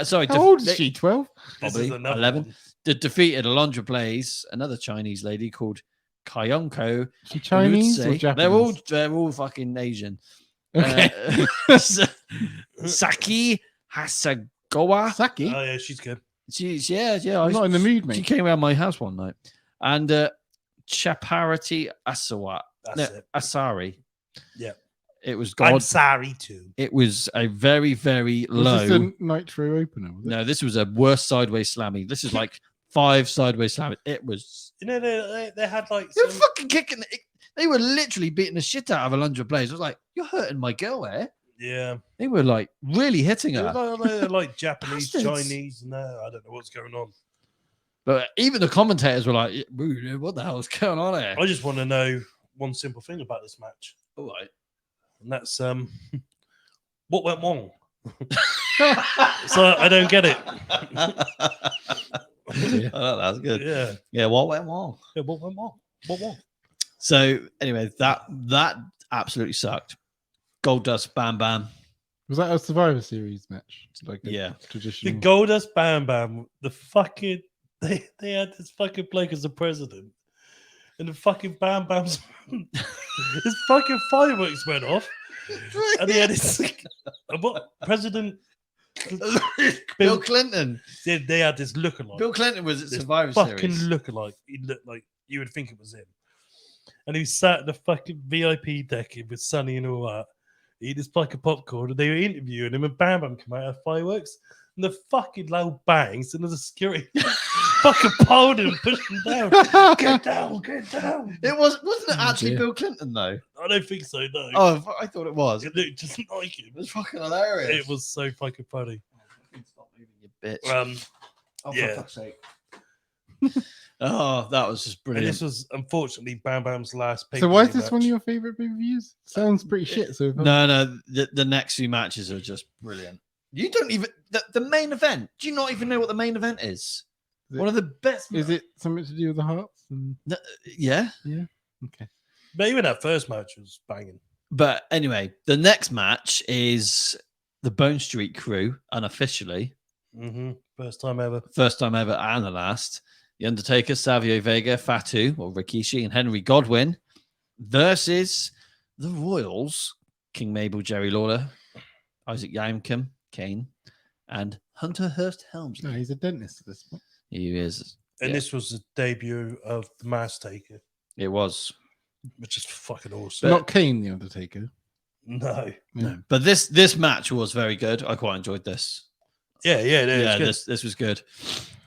Sorry, How old is she? 12? Probably 11. Defeated Alondra Blaze, another Chinese lady called Kayonko. She Chinese or Urutse. Japanese? They're all fucking Asian. Okay. Saki Hasegawa. Saki? Oh yeah, she's good. She's yeah. I'm not in the mood, She mate. came around my house one night, and Chaparity Asawa. That's it. Asari. Yeah. It was I'm God. sorry too. It was a very, very Was low. this a Nitro opener? Was it? No, this was a worse sideways slammy. This is like 5 sideways slammy. It was. You know, they had like They were some, fucking kicking. They were literally beating the shit out of Alundra Blaze. I was like, "You're hurting my girl there." yeah. They were like really hitting It her. was like Japanese, Bastards. Chinese, and I don't know what's going on. But even the commentators were like, "What the hell is going on here?" I just want to know one simple thing about this match, All right. and that's what went wrong. So I don't get it. Oh, that's good. Yeah. Yeah. What went wrong? Yeah, what went wrong? What wrong? So anyway, that absolutely sucked. Gold Dust, Bam Bam. Was that a Survivor Series match? It's like a Yeah. The traditional. Goldust Bam Bam, the fucking they had this fucking bloke as the president, and the fucking Bam Bam's his fucking fireworks went off, and he had his what president Bill Clinton. they had this lookalike. Bill Clinton was at This Survivor fucking Series. lookalike. He looked like you would think it was him, and he sat at the fucking VIP deck with Sonny and all that. Eat this fucking popcorn, and they were interviewing him, and Bam Bam came out of fireworks, and the fucking loud bangs, and the security fucking pulled him, pushed him down. Get down, get down. It wasn't it Oh, actually dear. Bill Clinton though? I don't think so, no. Oh, I thought it was. It looked just like him. It was fucking hilarious. It was so fucking funny. Stop moving, you bitch. Oh, for yeah. fuck's sake. Oh, that was just And brilliant. this was unfortunately Bam Bam's last So why is this match. one of your favorite pay-per-views? Sounds pretty shit. So No, the next few matches are just brilliant. You don't even the main event. Do you not even know what the main event is? Is it- One of the best. is it something to do with the Hearts? And... Yeah. Okay. But even that first match was banging. But anyway, the next match is the Bone Street Crew, unofficially. First time ever. First time ever and the last. The Undertaker, Savio Vega, Fatu, or Rikishi, and Henry Godwin versus the Royals, King Mabel, Jerry Lawler, Isaac Yankem, Kane, and Hunter Hearst Helmsley. No, he's a dentist at this point. He is. And Yeah. this was the debut of the Mask Taker, It was. which is fucking awesome. Not Kane, the Undertaker. No. No. But this match was very good. I quite enjoyed this. Yeah, it's good. this was good.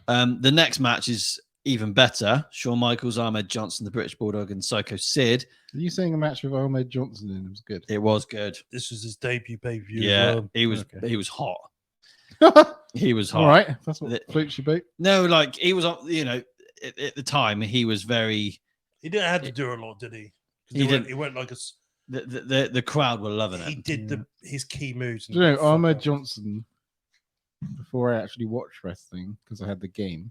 The next match is even better. Shawn Michaels, Ahmed Johnson, the British Bulldog, and Psycho Sid. Are you saying a match with Ahmed Johnson in it was good? It was good. This was his debut pay-per-view. Yeah, he was okay. he was hot. All He was hot. right, that's what The- floats your boat. No, like he was on. You know, at the time he was very. He didn't have to do a lot, did he? 'Cause He didn't. He went like The crowd were loving he it. did his key moves. Do you know Ahmed Johnson? Before I actually watched wrestling, because I had the game,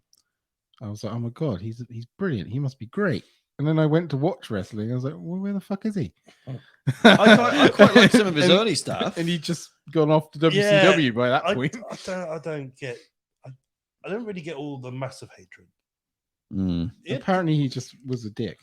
I was like, "Oh my god, he's brilliant. He must be great." And then I went to watch wrestling. I was like, "Well, where the fuck is he?" I quite like some of his And- early stuff. And he'd just gone off to WCW by that I point. don't get. I don't really get all the massive hatred. Mm. Yeah, Apparently, he just was a dick.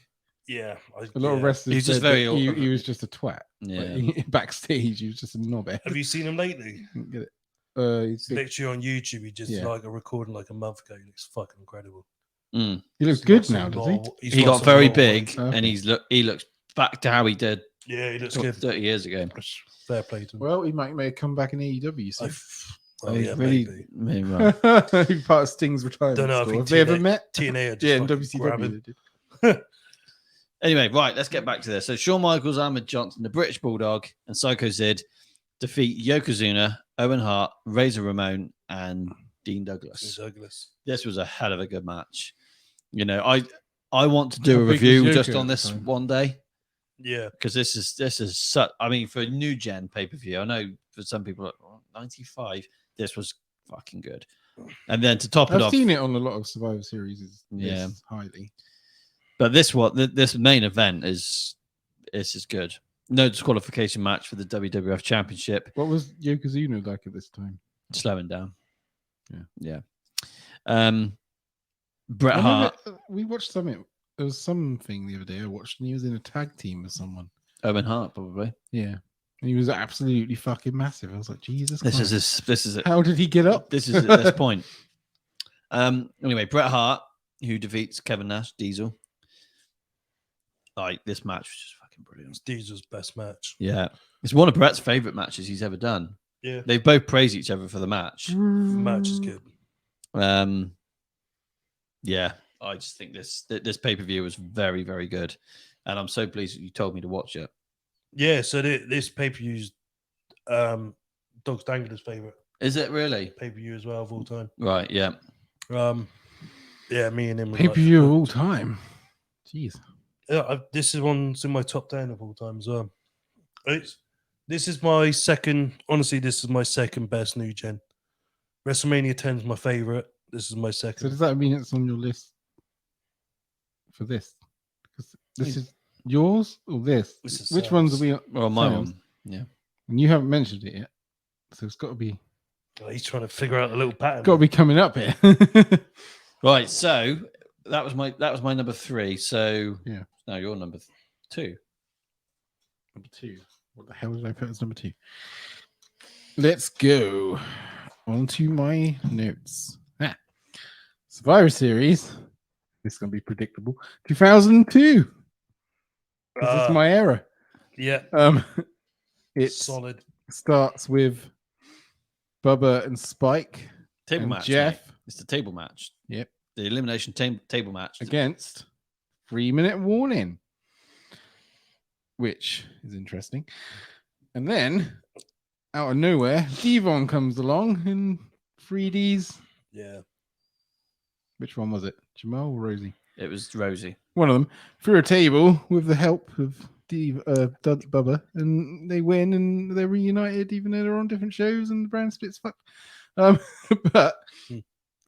yeah. A lot of wrestlers He's just said that very- he was just a twat. Yeah. Like, backstage, he was just a knobhead. Have you seen him lately? Didn't get it. He's big. Literally on YouTube, he just Yeah. like a recording like a month ago. He looks fucking incredible. Mm. He looks He's good lost now, some does he? more- he's He lost got some very more big, weight. Okay. and he looks back to how he did Yeah, he looks good. 30 years ago. Fair play to him. Well, he might make a comeback in AEW. So. Oh, yeah, really- maybe. Maybe right. He's part of Sting's retirement. Don't know if squad. he Have they ever TNA met? TNA are just Yeah, in fucking WCW. grabbing. They did. Anyway, right, let's get back to this. So Shawn Michaels, Ahmed Johnson, the British Bulldog, and Psycho Sid defeat Yokozuna, Owen Hart, Razor Ramon, and Dean Douglas. Douglas. This was a hell of a good match. You know, I want to do How a big was review Yoko just at on the this time? one day Yeah, because this is such. I mean, for a new gen pay per view, I know for some people, like, 95. This was fucking good. And then to top it I've off, seen it on a lot of Survivor Series. Yeah. Highly. but this main event is good. No disqualification match for the WWF Championship. What was Yokozuna like at this time? Slowing down. Yeah. Bret I Hart, remember, we watched something. There was something the other day I watched, and he was in a tag team with someone. Owen Hart, probably. Yeah, and he was absolutely fucking massive. I was like, Jesus This Christ. is it. How did he get up? This is at this point. Anyway, Bret Hart, who defeats Kevin Nash, Diesel. like this match was just fucking brilliant. It's Diesel's best match. Yeah, it's one of Brett's favorite matches he's ever done. Yeah, They both praise each other for the match. the match is good. Yeah, I just think this pay-per-view was very, very good, and I'm so pleased that you told me to watch it. Yeah, so this pay-per-view's Dog Dangler's favorite Is it really? pay-per-view as well of all time. Right, yeah. Yeah, me and him were Pay-per-view of like, all time. Jeez. yeah, this is one's in my top 10 of all time as well. This is my second. Honestly, this is my second best new gen. WrestleMania 10 is my favorite. This is my So second. does that mean it's on your list for this? Because this is yours or this? This is Which Sam's. ones are we? Well, my Sam's. one. Yeah. And you haven't mentioned it yet, so it's got to be He's trying to figure out a little pattern. got to be coming up here. Right. So that was my number 3. So Yeah. now you're number 2. Number 2. What the hell did I put as number 2? Let's go on to my notes. Survivor Series. This is going to be predictable. 2002. This is my era. Yeah, It solid. starts with Bubba and Spike Table and match. Jeff. Mate. It's the table match. Yep. The elimination table match. Against 3-minute warning, which is interesting. And then out of nowhere, Devon comes along in 3Ds. Yeah. Which one was it? Jamal or Rosie? It was Rosie. One of them through a table with the help of Bubba, and they win and they're reunited, even though they're on different shows and the brand split's fucked. But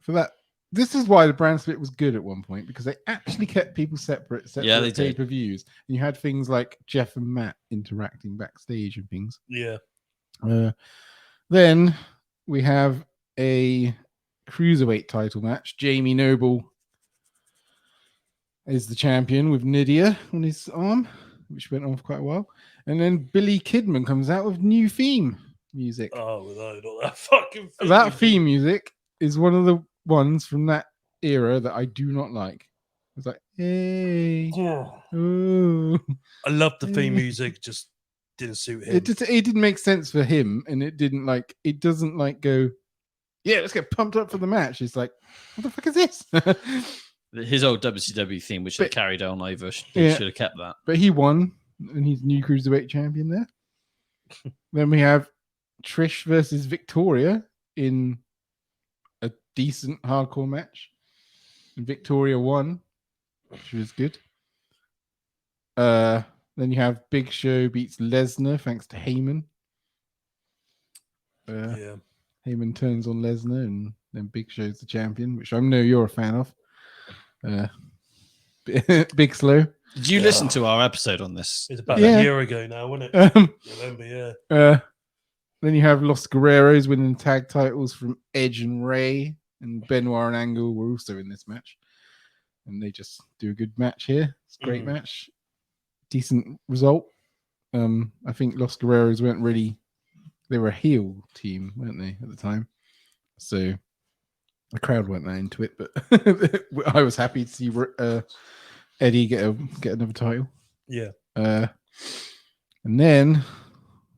for that, this is why the brand split was good at one point, because they actually kept people separate Yeah, they did. pay-per-views. And you had things like Jeff and Matt interacting backstage and things. Yeah. Then we have a cruiserweight title match. Jamie Noble is the champion with Nydia on his arm, which went on for quite a while. And then Billy Kidman comes out with new theme music. Oh, no, not that fucking thing. That theme music is one of the ones from that era that I do not like. It's like, hey, oh. I love the theme music, just didn't suit him. It didn't make sense for him, and it doesn't like go, yeah, let's get pumped up for the match. It's like, what the fuck is this? His old WCW theme, which they carried on over, Yeah. should have kept that. But he won, and he's new cruiserweight champion there. Then we have Trish versus Victoria in a decent hardcore match. And Victoria won, which was good. Then you have Big Show beats Lesnar thanks to Heyman. Yeah. Heyman turns on Lesnar, and then Big Show's the champion, which I know you're a fan of. Big Slow. Did you listen to our episode on this? It's about Yeah. a year ago now, wasn't it? November, yeah. Then you have Los Guerreros winning tag titles from Edge and Ray, and Benoit and Angle were also in this match. And they just do a good match here. It's a great match. Decent result. I think Los Guerreros weren't really, they were a heel team, weren't they, at the time? So the crowd weren't that into it, but I was happy to see Eddie get another title. Yeah. And then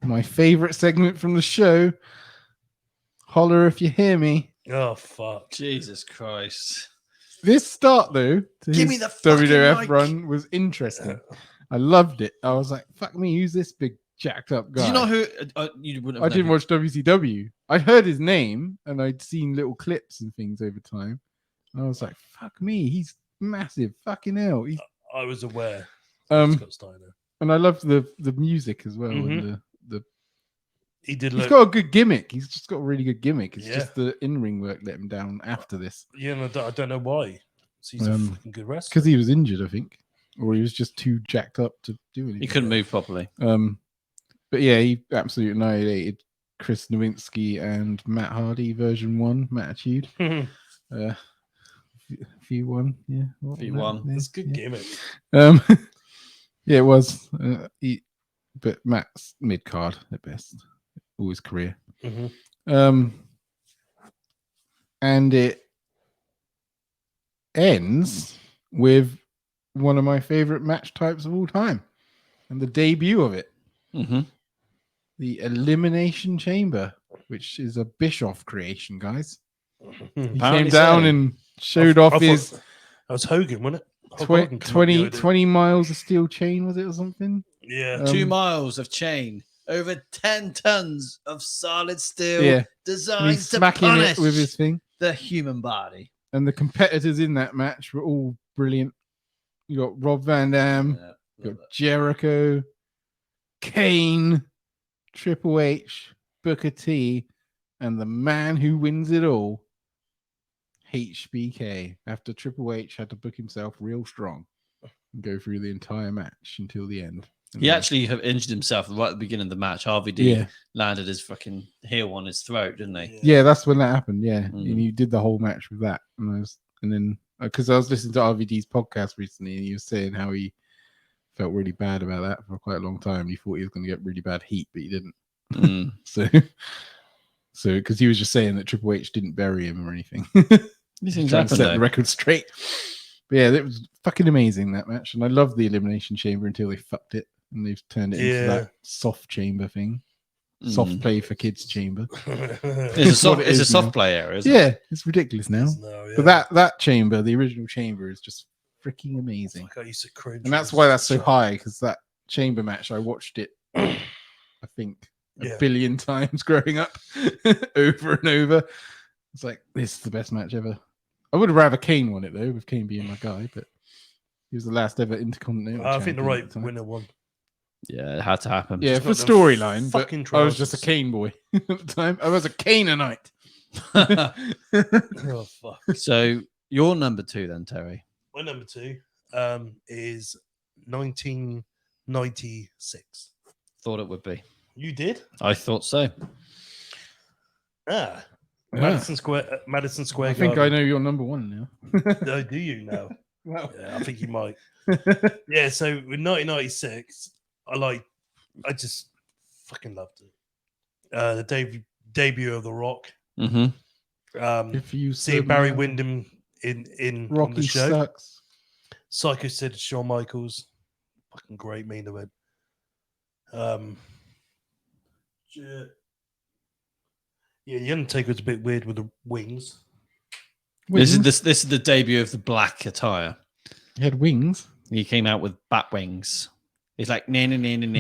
my favorite segment from the show, Holler If You Hear Me. Oh, fuck. Jesus Christ. This start, though, to Give his me the fucking WWF mic. run was interesting. I loved it. I was like, fuck me, who's this big jacked up guy? Did you know who? You wouldn't have I didn't known. watch WCW. I'd heard his name and I'd seen little clips and things over time. And I was like, fuck me, he's massive. Fucking hell. He's, I was aware. Um, Scott Steiner. and I loved the music as well. Mhm. And the He did he's look. got a good gimmick. He's just got a really good gimmick. It's Yeah. just the in-ring work let him down after this. Yeah, and I don't know why. He's a fucking good wrestler. Because he was injured, I think. Or he was just too jacked up to do anything. He couldn't move properly. But yeah, he absolutely annihilated Chris Nowinski and Matt Hardy version 1, Mattitude. V1, yeah. V1. That's a good gimmick. Yeah, it was. But Matt's mid card at best. Always career. Mhm. And it ends with one of my favorite match types of all time, and the debut of it, Mm-hmm. the Elimination Chamber, which is a Bischoff creation, guys. He came Apparently down so. and showed off his That was Hogan, wasn't it? Hulk Hogan came up with the idea. 20 miles of steel chain, was it, or something? Yeah. 2 miles of chain, over 10 tons of solid steel, Yeah. And designed he's to smacking punish it with his thing. the human body. And the competitors in that match were all brilliant. You got Rob Van Dam, Yeah, you love got it. Jericho, Kane, Triple H, Booker T, and the man who wins it all, HBK. After Triple H had to book himself real strong and go through the entire match until the end. And He then- actually have injured himself right at the beginning of the match. RVD yeah, landed his fucking heel on his throat, didn't he? yeah, that's when that happened. Yeah, Mm. and he did the whole match with that, and then because I was listening to RVD's podcast recently, and he was saying how he felt really bad about that for quite a long time. He thought he was going to get really bad heat, but he didn't. Mm. So because he was just saying that Triple H didn't bury him or anything. These things Trying to happen, set the though. record straight. But yeah, it was fucking amazing, that match, and I love the Elimination Chamber until they fucked it and they've turned it into that soft chamber thing, soft Mm. play for kids chamber. It's a what it soft, it's a is soft now. play area, isn't it? Yeah, it's ridiculous now. No, yeah. But that chamber, the original chamber, is just freaking amazing, Like I used to cringe. and that's why that's so high, because that chamber match, I watched it, I think, a billion times growing up, over and over. It's like, this is the best match ever. I would have rather Kane won it though, with Kane being my guy, but he was the last ever Intercontinental. I think the champion at right the time. winner won. Yeah, it had to happen. Yeah, Just for got them storyline, but fucking I was just a trousers. Kane boy at the time. I was a Canaanite. Oh fuck. So your number 2 then, Terry. My number 2 is 1996. Thought it would be. You did? I thought so. Ah. Yeah. Madison Square I think I Garden. know your number one now. Oh, do you now? Well, Yeah, I think you might. Yeah, so with 1996, I just fucking loved it. The debut of The Rock. Mm-hmm. if you Seeing said Barry no, Windham in on Rocky the show. sucks. Psycho Sid, Shawn Michaels, fucking great main event. Yeah, the Undertaker was a bit weird with the wings. This Wings? is the debut of the black attire. He had wings. He came out with bat wings. He's like, Undertaker.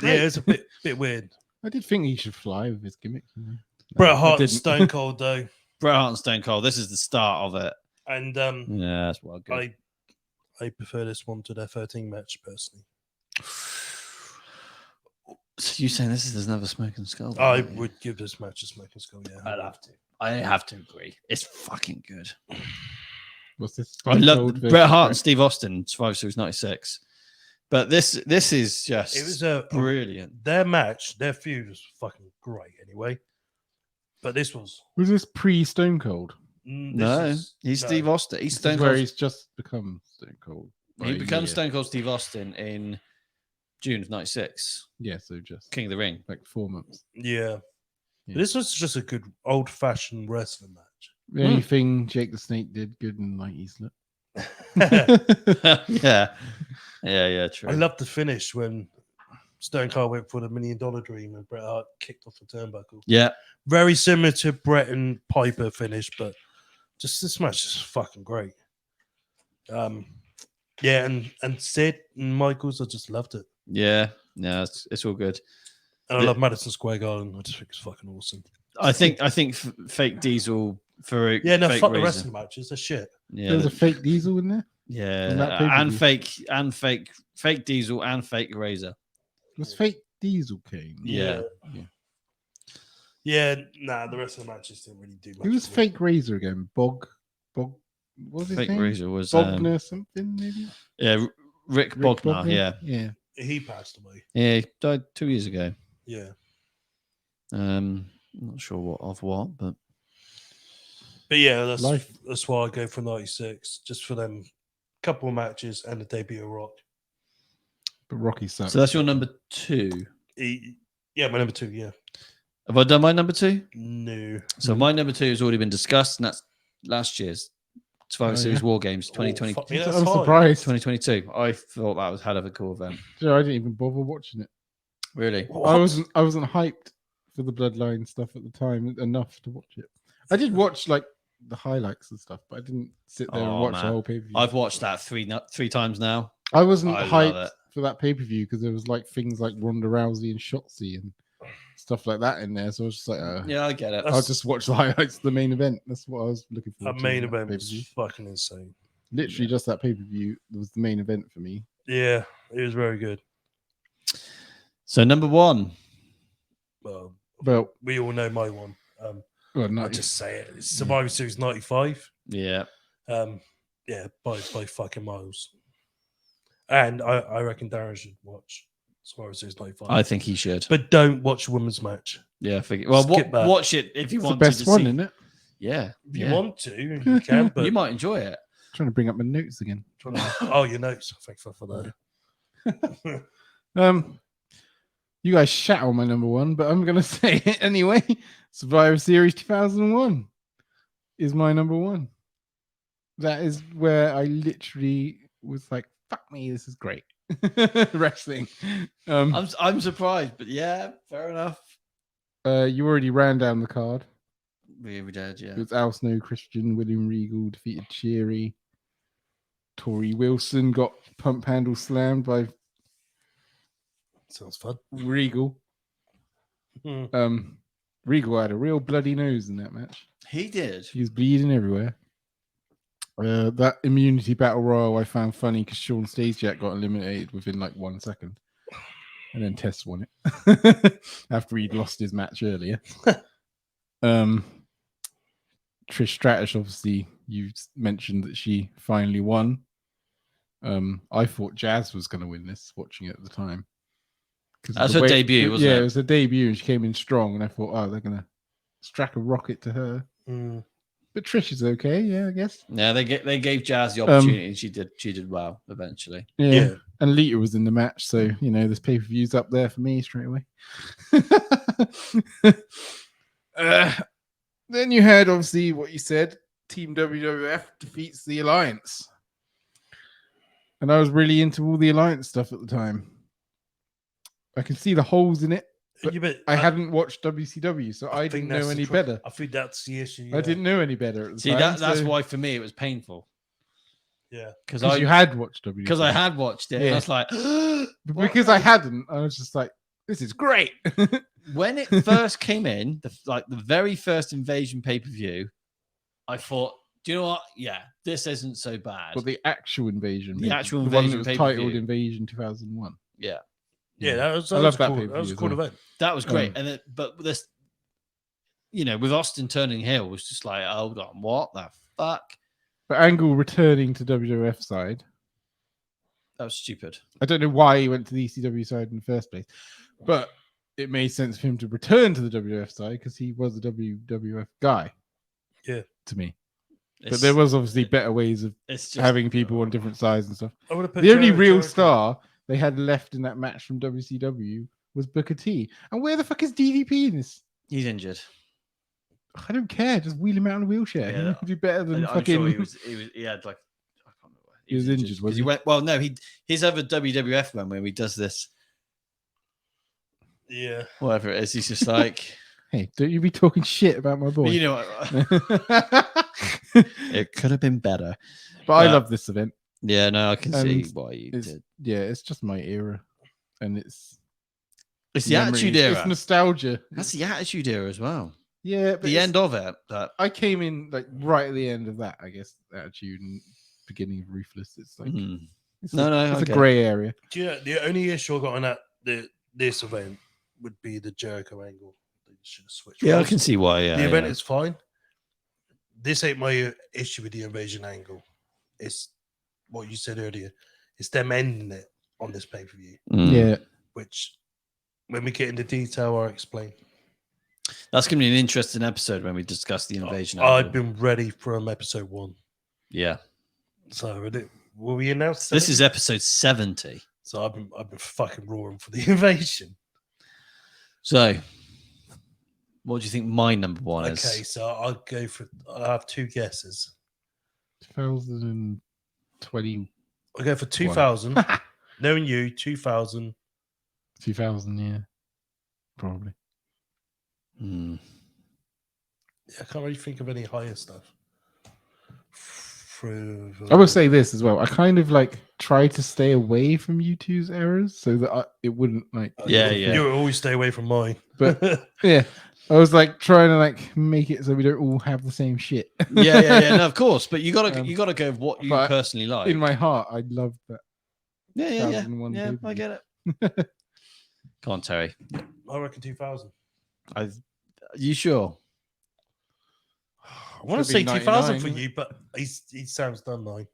Yeah, it was a bit weird. I did think he should fly with his gimmick. You know. Bret I Hart and didn't. Stone Cold though, Bret Hart and Stone Cold. This is the start of it. and Yeah, that's well good. I prefer this one to their 13 match personally. So you saying this is another Smoking Skull? I would give this match a smoking skull. Yeah, I'd have to. I have to agree. It's fucking good. What's this? I love Cold versus Bret Hart and Bret? Steve Austin, Survivor Series '96. But this is just it was a brilliant. their match, their feud was fucking great anyway. But this was Was this pre Stone Cold? He's no. Steve Austin. He's This is Stone where Cold. he's just become Stone Cold. by He a becomes year. Stone Cold Steve Austin in June of '96. Yeah, so just King of the Ring. like 4 months. Yeah. Yeah. This was just a good old fashioned wrestling match. The only thing Jake the Snake did good in the 90s. Look. yeah, true. I love the finish when Stone Cold went for the $1 Million Dream and Bret Hart kicked off the turnbuckle. Yeah, Very similar to Bret and Piper finish, but just this match is fucking great. Yeah, and Sid and Michaels, I just loved it. yeah, it's all good. And I Yeah. love Madison Square Garden. I just think it's fucking awesome. I think fake Diesel for Yeah, no, fake fuck the reason. wrestling matches. They're shit. Yeah, There was a fake Diesel in there. on that pay-per-view. and fake Diesel and fake Razor. Was fake Diesel Kane? Yeah. Yeah, nah, the rest of the matches didn't really do much. Who was for me. fake Razor again? Bog. What was his Fake name? Razor was Bogner something maybe. Rick Rick Bogner. Yeah, Yeah. He passed away. yeah, he died 2 years ago. Yeah. Not sure what, but But yeah, Life. that's why I go for 96, just for them couple of matches and the debut of Rock. But Rocky sucks. so that's your number 2. Yeah, my number 2, yeah. Have I done my number 2? No. So my number 2 has already been discussed, and that's last year's Survivor Oh, Series yeah? War Games Oh, 2020, fuck me, I that's was high. surprised. 2022. I thought that was hell of a cool event. I didn't even bother watching it. Really? What? I wasn't hyped for the Bloodline stuff at the time enough to watch it. I did watch like the highlights and stuff, but I didn't sit there and Oh, watch the man. whole pay per view. I've watched that three times now. I wasn't I love hyped it. for that pay per view because there was like things like Ronda Rousey and Shotzi and stuff like that in there. So I was just like, Yeah, I get it. I'll just watch the highlights of the main event. That's what I was looking for. That main event was fucking insane. Literally just that pay per view was the main event for me. Yeah, it was very good. So number one. Well, we all know my one. Well, I'll no, just say it. It's Survivor Series 95. Yeah. Yeah, by fucking miles. And I reckon Darren should watch Survivor Series 95. I think he should. But don't watch a women's match. Yeah, figure. Well, Skip that. watch it if you it's want the best to one, see. isn't it? Yeah. If you want to, you can. But You might enjoy it. Trying to bring up my notes again. oh, your notes. Thankful for that. You guys shat on my number one, but I'm gonna say it anyway. Survivor Series 2001 is my number one. That is where I literally was like, "Fuck me, this is great." Wrestling. I'm surprised, but yeah, fair enough. You already ran down the card. We did, yeah. It was Al Snow, Christian, William Regal defeated Cheery. Tori Wilson got pump handle slammed by Sounds fun. Regal. Hmm. Regal had a real bloody nose in that match. He did. He was bleeding everywhere. That immunity battle royal I found funny because Sean Stasiak got eliminated within like 1 second. And then Tess won it after he'd lost his match earlier. Trish Stratus, obviously, you mentioned that she finally won. I thought Jazz was going to win this, watching it at the time. That's her debut, wasn't it? Yeah, it was her debut, and she came in strong, and I thought, oh, they're going to strap a rocket to her. Mm. But Trish is okay, yeah, I guess. Yeah, they gave Jazz the opportunity, and she did well eventually. Yeah. And Lita was in the match, so you know this pay per view's up there for me straight away. Then you heard obviously what you said. Team WWF defeats the Alliance, and I was really into all the Alliance stuff at the time. I can see the holes in it. But I hadn't watched WCW, so I didn't know any better. I think that's the issue. I didn't know any better at the See, time. that's why for me it was painful. Yeah, because you had watched WCW. Because I had watched it, and I was like, but because I hadn't, I was just like, "This is great." When it first came in, the very first Invasion pay per view, I thought, do you know what? Yeah, this isn't so bad. But the actual Invasion, the actual the Invasion one that was pay-per-view. titled Invasion 2001. Yeah. Yeah, that was I love that cool. pay-per-view That was a as cool well. event. That was great. And but this, you know, with Austin turning heel was just like, hold on, what the fuck? But Angle returning to WWF side. That was stupid. I don't know why he went to the ECW side in the first place, but it made sense for him to return to the WWF side because he was a WWF guy. Yeah, to me. But there was obviously better ways of having people on different sides and stuff. The only real star they had left in that match from WCW was Booker T. And where the fuck is DDP in this? He's injured. I don't care. Just wheel him out in a wheelchair. Yeah, He'd be better than I'm fucking. Sure he had like. I can't remember. He was injured. Was he went? Well, no. His other WWF one where he does this. Yeah. Whatever it is, he's just like. Hey, don't you be talking shit about my boy. You know what? It could have been better. But I love this event. Yeah, no, I can see why you did. Yeah, it's just my era. And it's the Attitude Era. It's nostalgia. That's the Attitude Era as well. Yeah, but the end of it. I came in like right at the end of that, I guess, Attitude and beginning of Ruthless. It's like it's a grey area. Do you know, the only issue I got on that this event would be the Jericho angle. They should have switched. Yeah, I can see why. Yeah, the event is fine. This ain't my issue with the Invasion angle. It's what you said earlier. It's them ending it on this pay-per-view. Yeah. Which, when we get into detail, I'll explain. That's going to be an interesting episode when we discuss the Invasion I've angle. been ready from episode 1. Yeah. So, will we announce this is episode 70. So, I've been fucking roaring for the Invasion. So, what do you think my number one is? Okay, so I'll have 2 guesses. 2020. I'll go for 2000. Knowing you, 2000. 2000, yeah. Probably. Hmm. Yeah, I can't really think of any higher stuff. I will say this as well. I kind of like try to stay away from U2's errors so that it wouldn't like. Yeah, you, yeah. You always stay away from mine. But yeah, I was like trying to like make it so we don't all have the same shit. Yeah. No, of course. But you gotta go with what you but personally like. In my heart, I love that. Yeah. 2001 Yeah, pay-per-view. I get it. Come on, Terry. I reckon 2000. You sure? I want to gonna say be 2000 for 99, you, but he sounds done 9. I want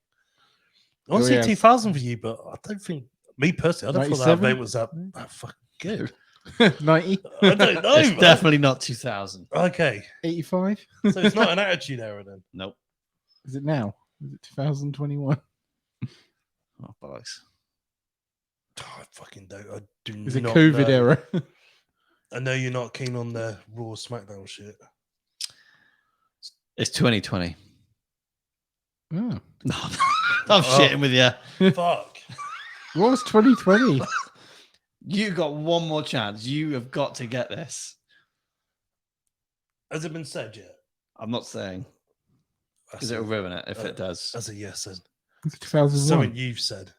Oh, to say yeah. 2000 for you, but I don't think, me personally, I don't thought that 97? event was that fucking good. 90? I don't know. It's definitely not 2000. Okay. 85? So it's not an attitude error then. Nope. Is it now? Is it 2021? Oh, bollocks. I fucking don't. I do Is it not COVID know. era? I know you're not keen on the Raw SmackDown shit. It's 2020. Oh. No, I'm shitting with you. Fuck. What was 2020? You got one more chance. You have got to get this. Has it been said yet? I'm not saying because That's it'll a, ruin it if it does. that's a yes then. It's 2001. Something you've said.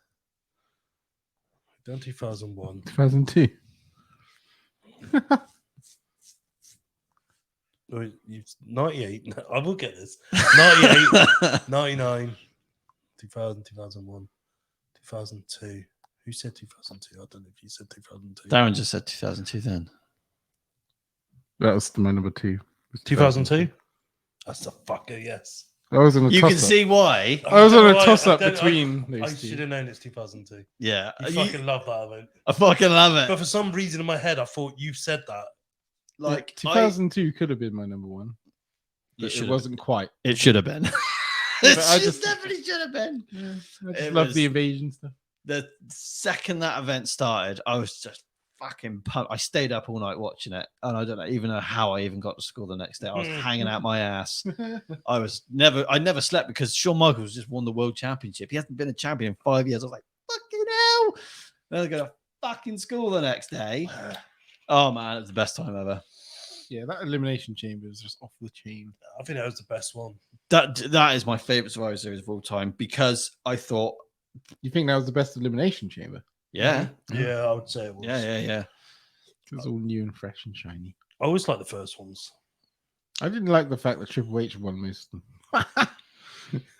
Done 2001. 2002. Oh, 98. I will get this. 98, 99, 2000, 2001, 2002. Who said 2002? I don't know if you said 2002. Darren just said 2002 then. That was my number 2. 2002? That's a fucker, yes. I was in a You toss can see why. I was don't on know a why- toss up I don't- between I those should two. have known it's 2002. Yeah. You fucking love that event. I fucking love But it. for some reason in my head, I thought you said that. Like 2002 could have been my number 1. You But should it wasn't quite. It should have been. But It I definitely should have been. Yeah, I just It love was- the invasion stuff. The second that event started, I was just fucking pumped. I stayed up all night watching it, and I don't even know how I even got to school the next day. I was hanging out my ass. I never slept because Shawn Michaels just won the world championship. He hasn't been a champion in 5 years. I was like, fucking hell. Then I go to fucking school the next day. Oh man, it was the best time ever. Yeah, that elimination chamber is just off the chain. I think that was the best one. That is my favorite Survivor Series of all time because I thought, You think that was the best elimination chamber? yeah, Yeah, I would say it was. yeah. It was all new and fresh and shiny. I always like the first ones. I didn't like the fact that Triple H won most of them.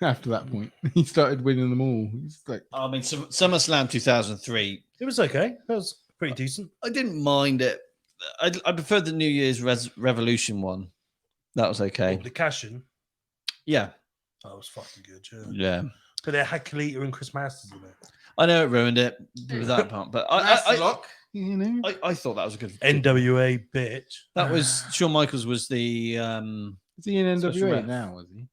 After that point, he started winning them all. He's like, I mean, SummerSlam 2003. It was okay. That was pretty decent. I didn't mind it. I preferred the New Year's Revolution one. That was okay. Oh, the cash in. Yeah, That was fucking good. Yeah. yeah. But they had Kalita and Chris Masters in it. I know it ruined it with that part, but you know, I thought that was a good. NWA bitch. That was Shawn Michaels was the is he in Special NWA ref. now? Is he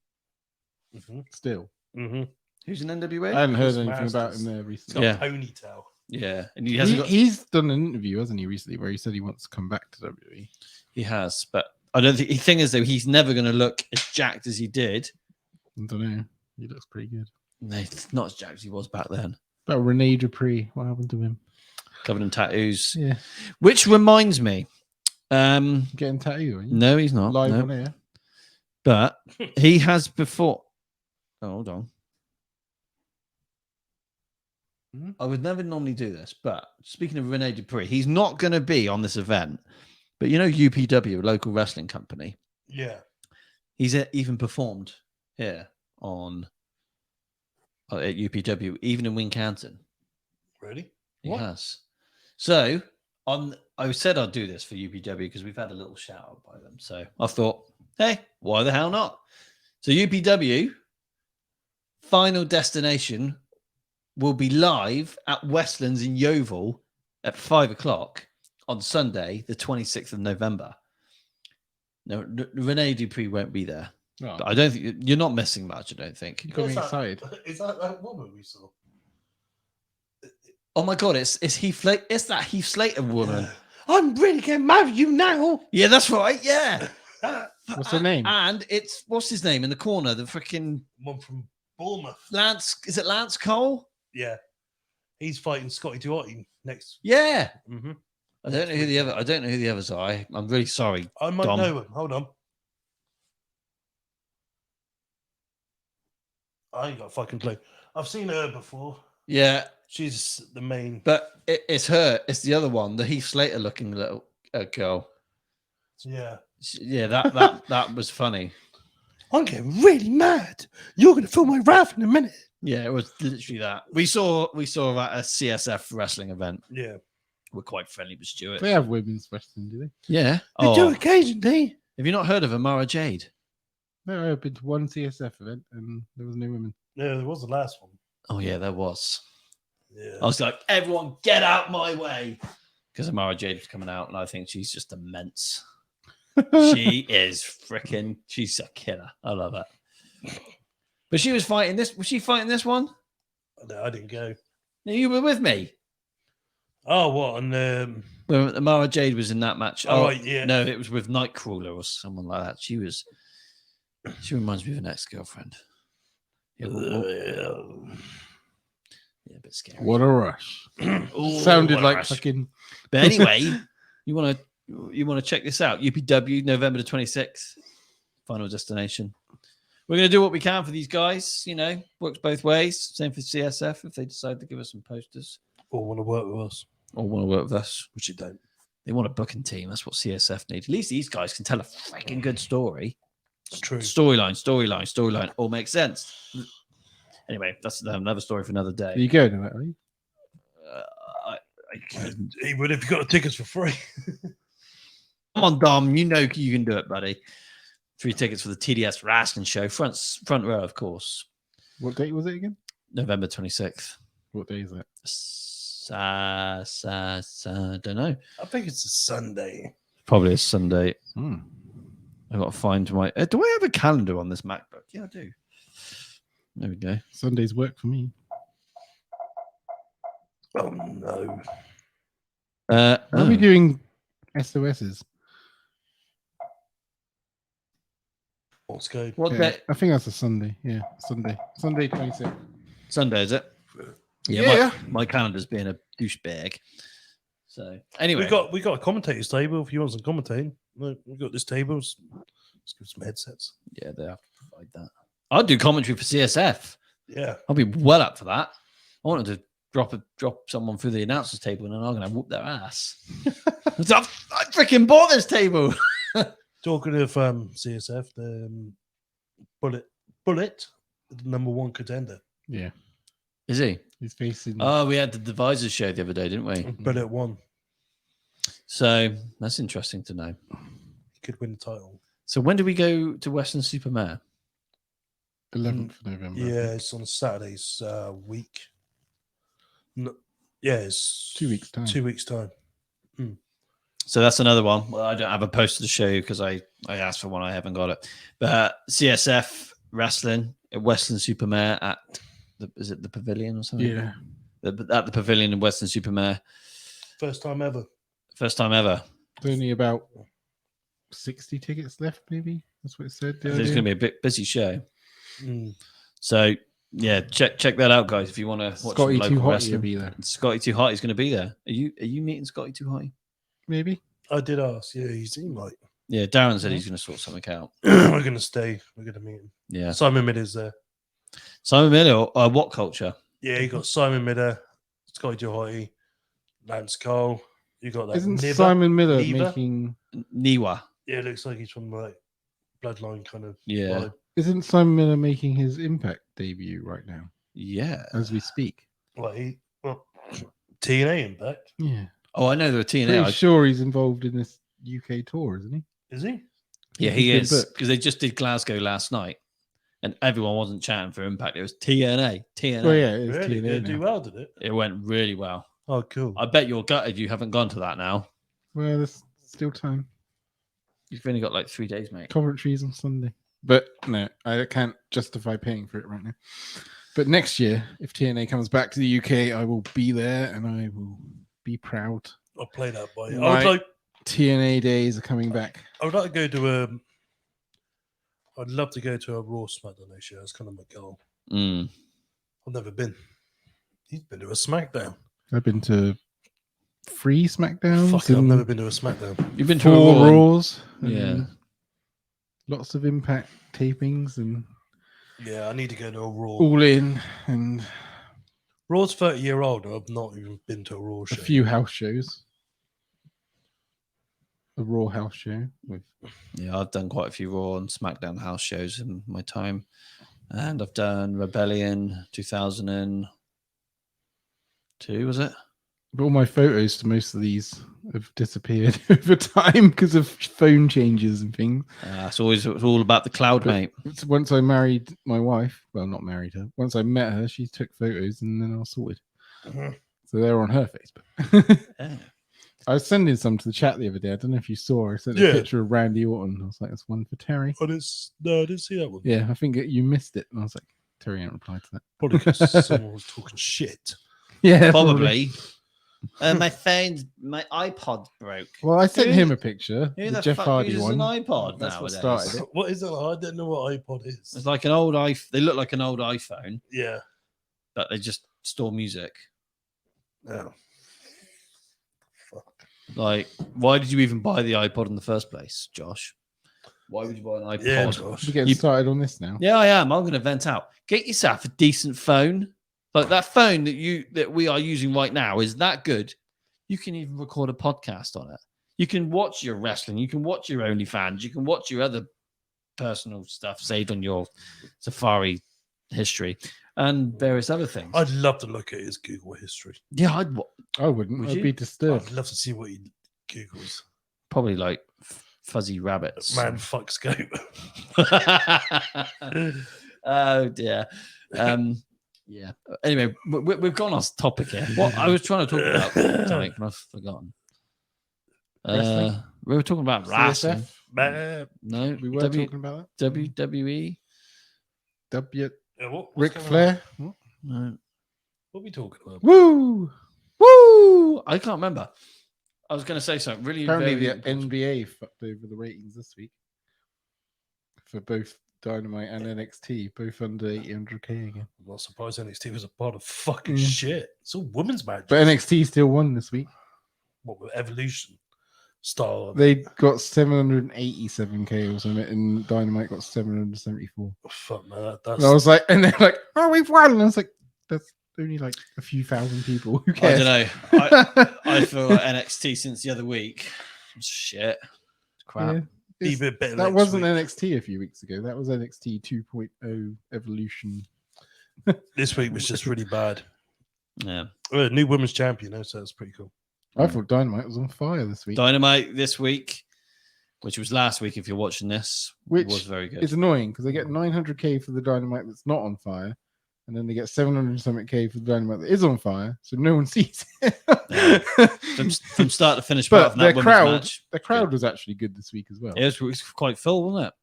Mm-hmm. still? Mm-hmm. who's in I NWA. hadn't heard Chris anything about Masters. him there He's recently. got Yeah. a ponytail. Yeah, and he hasn't got. He's done an interview, hasn't he, recently, where he said he wants to come back to WWE. He has, but I don't think. The thing is, though, he's never going to look as jacked as he did. I don't know. He looks pretty good. No, he's not as jacked as he was back then. About Rene Dupree, what happened to him? Covered in tattoos. Yeah, Which reminds me, getting tattooed. Are you? no, he's not. Live no. on air. But he has before. Oh, hold on. Hmm? I would never normally do this, but speaking of Rene Dupree, he's not going to be on this event. But you know, UPW, a local wrestling company, Yeah. he's even performed here on at UPW, even in Wincanton. Really? He What? has. So I said I'd do this for UPW because we've had a little shout out by them. So I thought, hey, why the hell not? So UPW Final Destination will be live at Westlands in Yeovil at 5:00 on Sunday, the 26th of November. No, Rene Dupree won't be there. Oh, But I don't think you're not missing much. I don't think. you got me What's excited. Is that woman we saw? Oh my god, it's Heath Slater. It's that Heath Slater woman. I'm really getting mad at you now. Yeah, that's right. Yeah. What's her name? And it's what's his name in the corner? The freaking One from Bournemouth. Is it Lance Cole? Yeah. He's fighting Scotty Duarte next. Yeah. Mm-hmm. I don't know who the others are. I'm really sorry. I might Dom. know him. Hold on. I ain't got a fucking clue. I've seen her before. Yeah, She's the main. but it's her. It's the other one, the Heath Slater looking little girl. Yeah. Yeah, that was funny. I'm getting really mad. You're going to feel my wrath in a minute. Yeah, it was literally that. We saw at a CSF wrestling event. Yeah. We're quite friendly with Stuart. They have women's wrestling, do they? Yeah. They do occasionally. Have you not heard of Amara Jade? No, I've been to one CSF event and there was no women. Yeah, there was the last one. Oh yeah, there was. Yeah. I was like, everyone get out my way. Because Amara Jade was coming out, and I think she's just immense. She is freaking, she's a killer. I love it. But she was fighting this. Was she fighting this one? No, I didn't go. No, you were with me. Oh, what? And When Amara Jade was in that match. Oh, right, yeah. No, it was with Nightcrawler or someone like that. She reminds me of an ex-girlfriend. Yeah, yeah, a bit scary. What a rush. Ooh, Sounded what a like rush. fucking. But anyway, you want to check this out? UPW, November the 26th, final destination. We're going to do what we can for these guys. You know, works both ways. Same for CSF if they decide to give us some posters or want to work with us. or want to work with us. Which you don't. They want a booking team. That's what CSF need. At least these guys can tell a freaking good story. It's true. Storyline. All makes sense. Anyway, that's another story for another day. Are you going to that, are you? He would if you got the tickets for free. Come on, Dom. You know you can do it, buddy. 3 tickets for the TDS Wrestling Show. Front row, of course. What date was it again? November 26th. What day is that? Don't know. I think it's a Sunday. Probably a Sunday. Hmm. I've got to find my... do I have a calendar on this MacBook? Yeah, I do. There we go. Sunday's work for me. Oh, no. Are we doing SOSs? What's going? What Yeah, day? I think that's a Sunday. Yeah, Sunday. Sunday 26th. Sunday, is it? Yeah. My calendar's being a douchebag. So, anyway. We got a commentator's table if you want some commentating. Look, we've got this table. Let's give some headsets. Yeah, they have to provide that. I'll do commentary for CSF. Yeah. I'll be well up for that. I wanted to drop someone through the announcers table and then I'm going to whoop their ass. I freaking bought this table. Talking of CSF, the Bullet, the number 1 contender. Yeah. Is he? He's facing. Oh, we had the Devisors show the other day, didn't we? Bullet won. So that's interesting to know. He could win the title. So when do we go to Western Supermare? 11th of November. Yeah, it's on Saturday's week. No, yeah, it's 2 weeks' time. 2 weeks' time. So that's another one. Well, I don't have a poster to show you because I asked for one. I haven't got it. But CSF Wrestling at Western Supermare at is it the Pavilion or something? Yeah. At the Pavilion in Western Supermare. First time ever. First time ever. There's only about 60 tickets left, maybe. That's what it said. It's going to be a bit busy show. Mm. So yeah, check that out, guys. If you want to watch Scotty some Too local Hot will wrestling. be there. Scotty Too Hot is going to be there. Are you meeting Scotty Too Hot? Maybe. I did ask. Yeah, he seemed like Yeah, Darren said he's going to sort something out. we're going to stay. We're going to meet him. Yeah. Simon Midder's there. Simon Miller, What Culture? Yeah, you got Simon Midder, Scotty Duarte, Lance Cole. You got that. Isn't Niva. Simon Miller Niva? making? Niwa. Yeah, it looks like he's from like Bloodline kind of. Yeah. vibe. Isn't Simon Miller making his Impact debut right now Yeah. as we speak? Like TNA Impact. Yeah. Oh, I know there were TNA. Pretty sure he's involved in this UK tour, isn't he? Is he? Yeah, He's he been is. booked. Because they just did Glasgow last night and everyone wasn't chatting for Impact. It was TNA. TNA. Oh yeah, it's Really? Did it TNA do now. well, did it? It went really well. Oh, cool. I bet you're gutted you haven't gone to that now. Well, there's still time. You've only got like 3 days, mate. Commentaries on Sunday. But no, I can't justify paying for it right now. But next year, if TNA comes back to the UK, I will be there and I will be proud. I'll play that by you. My TNA days are coming back. I would like to go to I'd love to go to a Raw SmackDown next year. That's kind of my goal. Mm. I've never been. He's been to a SmackDown. I've been to 3 SmackDowns. Fuck, I've and never been to a SmackDown. You've been to a 4 Raw. Raws. Yeah. and Lots of Impact tapings and Yeah, I need to go to a Raw. All In and Raw's 30-year-old. I've not even been to a Raw a show. few house shows. A Raw house show with Yeah, I've done quite a few Raw and SmackDown house shows in my time. And I've done Rebellion 2002, was it? but all my photos to most of these have disappeared over time because of phone changes and things. It's all about the cloud, But mate. Once I married my wife, well, not married her. Once I met her, she took photos and then I was sorted. Mhm. So they're on her Facebook. Yeah. I was sending some to the chat the other day. I don't know if you saw. I sent a Yeah. picture of Randy Orton. I was like, "That's one for Terry." No, I didn't see that one. Yeah, I think you missed it. And I was like, "Terry ain't replied to that." Probably because someone was talking shit. Yeah, Probably. My iPod broke. Well, I sent Who- him a picture, Who the the Jeff fuck Hardy uses one. an iPod That's what nowadays? started it. What is it? I don't know what iPod is. It's like an old They look like an old iPhone, Yeah. but they just store music. No. Fuck. Like, why did you even buy the iPod in the first place, Josh? Why would you buy an iPod? Yeah, Josh. We're getting started on this now. Yeah, I am. I'm going to vent out. Get yourself a decent phone. Like that phone that we are using right now is that good. You can even record a podcast on it. You can watch your wrestling. You can watch your OnlyFans. You can watch your other personal stuff saved on your Safari history and various other things. I'd love to look at his Google history. Yeah, I wouldn't. Would I'd you? be disturbed. I'd love to see what he Googles. probably like fuzzy rabbits. Man, fuck scope. Oh dear. Yeah. Anyway, we've gone off topic here. What I was trying to talk about something and I've forgotten. Wrestling? We were talking about wrestling. CSF? Man. No, We were talking about that. WWE. W. What's Ric going on? Flair. What? No. What are we talking about? Woo! Woo! I can't remember. I was going to say something really. Apparently, very the important. NBA fucked over the ratings this week for both Dynamite and NXT, both under 800k again. I'm not surprised NXT was a part of fucking Mm. shit. It's all women's matches. But NXT still won this week. What with Evolution style? They got 787k or something, and Dynamite got 774. Oh, fuck man, that's And I was like, and they're like, "Oh, we've won!" And I was like, "That's only like a few thousand people. Who I cares?" don't know. I feel like NXT since the other week. Shit. Crap. Yeah. be a It's- bit better. That next wasn't week. NXT a few weeks ago. That was NXT 2.0 Evolution. This week was just really bad. Yeah. New women's champion, though, so that's pretty cool. I thought Dynamite was on fire this week. Dynamite this week, which was last week if you're watching this, Which was very good. It's annoying because they get 900k for the Dynamite that's not on fire, and then they get 700 something k for the Dynamite that is on fire, so no one sees it. Yeah. From start to finish, But apart from that their women's crowd, match, the crowd was actually good this week as well. it was quite full, wasn't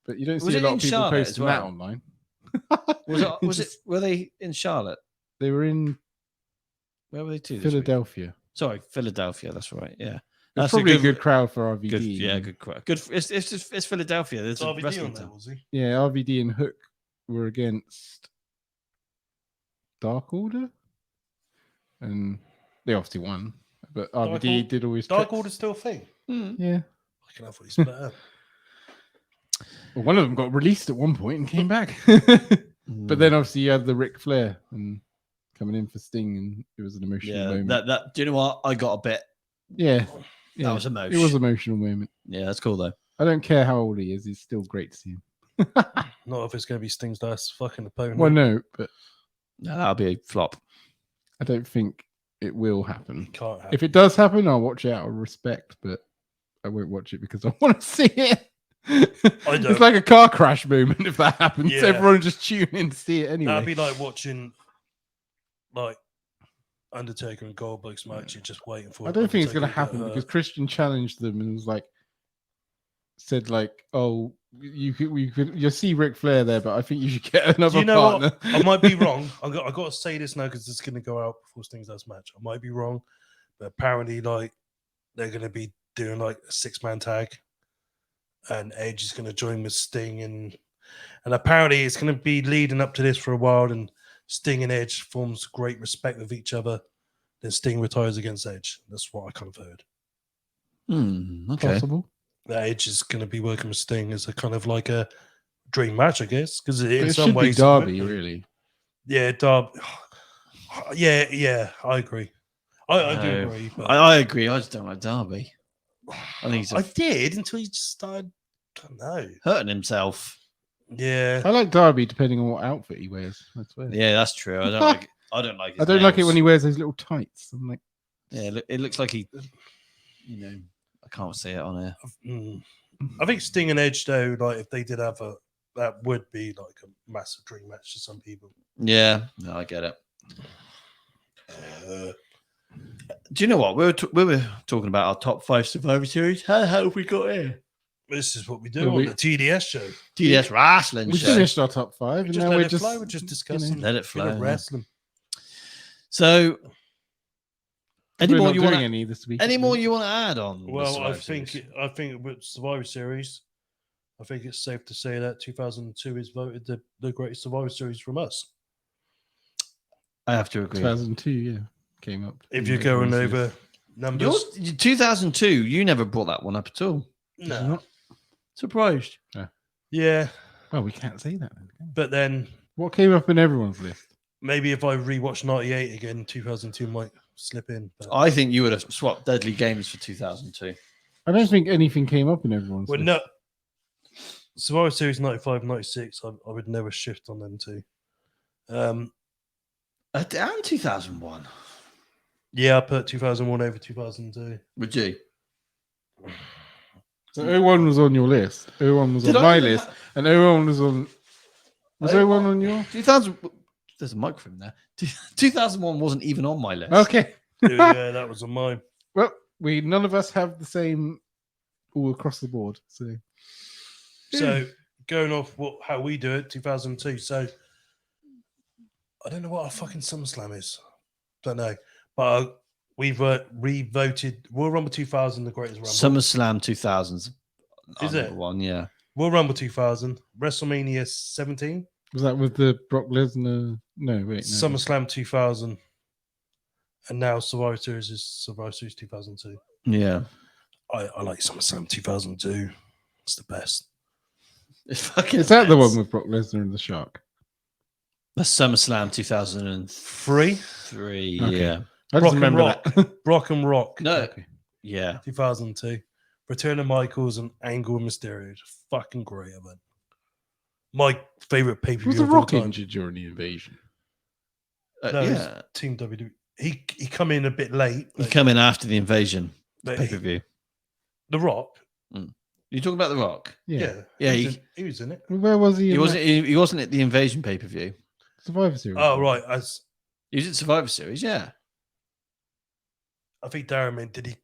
But you don't Was see a it lot in of people Charlotte as posting that well? online. it? Was it? Just- Were they in Charlotte? They were in Where were they to? This week? Philadelphia. Sorry, Philadelphia. That's right. Yeah, That's probably a good crowd for RVD. Good, yeah, good crowd. Good. It's Philadelphia. There's a RVD wrestling on there, town. was he? Yeah, RVD and Hook were against Dark Order, and they obviously won. But RVD did always. Dark Order's still a thing. Hmm. Yeah. I can have what he split up. Well, one of them got released at one point and came back. Hmm. But then obviously you had the Ric Flair and coming in for Sting, and it was an emotional yeah, moment. that. Do you know what? I got a bit. Yeah, That was It emotional. was an emotional moment. Yeah, that's cool though. I don't care how old he is; he's still great to see him. Not if it's going to be Sting's last fucking opponent. Well, no, but No, that'll be a flop. I don't think it will happen. Can't happen. If it does happen, I'll watch it out of respect, but I won't watch it because I want to see it. don't. It's like a car crash moment if that happens. Yeah. Everyone just tune in to see it anyway. That'd be like watching, like, Undertaker and Goldberg's match. You're just waiting for. I don't think it's going to Undertaker happen get because hurt. Christian challenged them and was like, said like, "Oh, you'll see Ric Flair there, but I think you should get another You know partner." what? I might be wrong. I got to say this now because it's going to go out before Sting's last match. I might be wrong, but apparently, like, they're going to be doing like a 6-man tag, and Edge is going to join with Sting, and And apparently it's going to be leading up to this for a while, and Sting and Edge forms great respect with each other. Then Sting retires against Edge. That's what I kind of heard. Okay. Possible. That Edge is going to be working with Sting as a kind of like a dream match, I guess, because But in it some should be ways Darby, really. Yeah, Darby. Yeah, I agree. I do No. agree. But I agree. I just don't like Darby. I think he's I did until he just started. I don't know. hurting himself. Yeah, I like Darby depending on what outfit he wears. That's weird. Yeah, that's true. I don't like. I don't like. I don't like it when he wears those little tights. I'm like, Yeah, it looks like he. I can't say it on here. I think Sting and Edge though, like if they did have that would be like a massive dream match to some people. Yeah, no, I get it. Do you know what we were talking about our top 5 Survivor Series? How have we got here? This is what we do Well, on we- the TDS show. TDS Wrestling we Show. finished our top 5, and Just now let we're it just fly. We're just discussing. Let it flow. Bit of wrestling. So, any we're more not you doing want? any this week. Any more you want to add on? the Well, I Survivor think Series? with Survivor Series, I think it's safe to say that 2002 is voted the greatest Survivor Series from us. I have to agree. 2002, yeah, came up. If in you're going everyone's over list. numbers, 2002. You never brought that one up at all. Did you no, not? Surprised. yeah, Well, we can't say that. Then, can we? but then What came up in everyone's list? maybe if I rewatch 98 again, 2002 might slip in. But I think you would have swapped Deadly Games for 2002. I don't think anything came up in everyone's well, list. no, Survivor Series 95, 96, I would never shift on them two. And 2001. Yeah, I put 2001 over 2002. Would you? So 01 was on your list. 01 was Did on I my even list, and 01 was on. Was 01 on your? 2000. There's a microphone there. 2001 wasn't even on my list. Okay. Yeah, that was on mine. Well, none of us have the same all across the board. So going off how we do it, 2002. So I don't know what our fucking SummerSlam is. Don't know, but we've re-voted Royal Rumble 2000 the greatest Rumble. SummerSlam 2000s. Is it? One? Yeah. Royal Rumble 2000, WrestleMania 17, Was that with the Brock Lesnar? No, wait. No. SummerSlam 2000, and now Survivor Series is Survivor Series 2002. Yeah. I like SummerSlam 2002. It's the best. It's fucking. Is that the nuts. one with Brock Lesnar and the Shark? The SummerSlam 2003. Free Okay. Yeah. I Brock just and remember Rock. that. Brock and Rock. No. Okay. Yeah. 2002. Return of Michaels and Angle and Mysterio. It's fucking great event. My favorite pay per Was view the of all Rock time. injured during the invasion? No, it's yeah. Team WWE. He come in a bit late. He but- come in after the invasion but pay per view. The Rock. You talking about the Rock? Yeah, Yeah, he was in it. Where was he? He in wasn't. that He wasn't at the invasion pay per view. Survivor Series. Oh right, as He was at Survivor Series. Yeah. I think Darren meant did he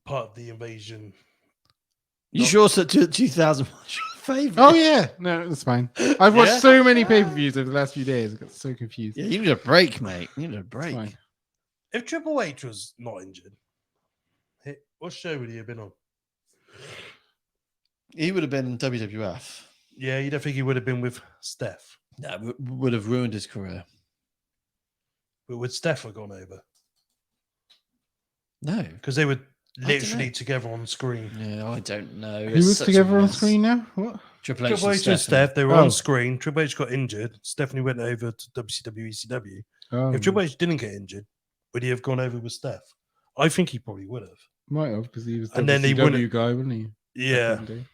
part of the invasion? You Not- sure that 2001 was your favorite? Oh yeah, no, that's fine. I've watched Yeah? so many pay-per-views over the last few days. I got so confused. Yeah, you need a break, mate. You need a It's break. fine. If Triple H was not injured, what show would he have been on? He would have been in WWF. Yeah, you don't think he would have been with Steph? That would have ruined his career. But would Steph have gone over? No. Because they were don't literally know. together on screen. Yeah, I don't know. Who was together on screen now? What? Triple H, Triple H and and Steph, they were Oh. on screen. Triple H got injured. Stephanie went over to WCW, ECW. Oh, If Triple H didn't get injured, would he have gone over with Steph? I think he probably would have. might have because he was And then he WCW wouldn't- guy, wasn't he? Yeah. Back in the day.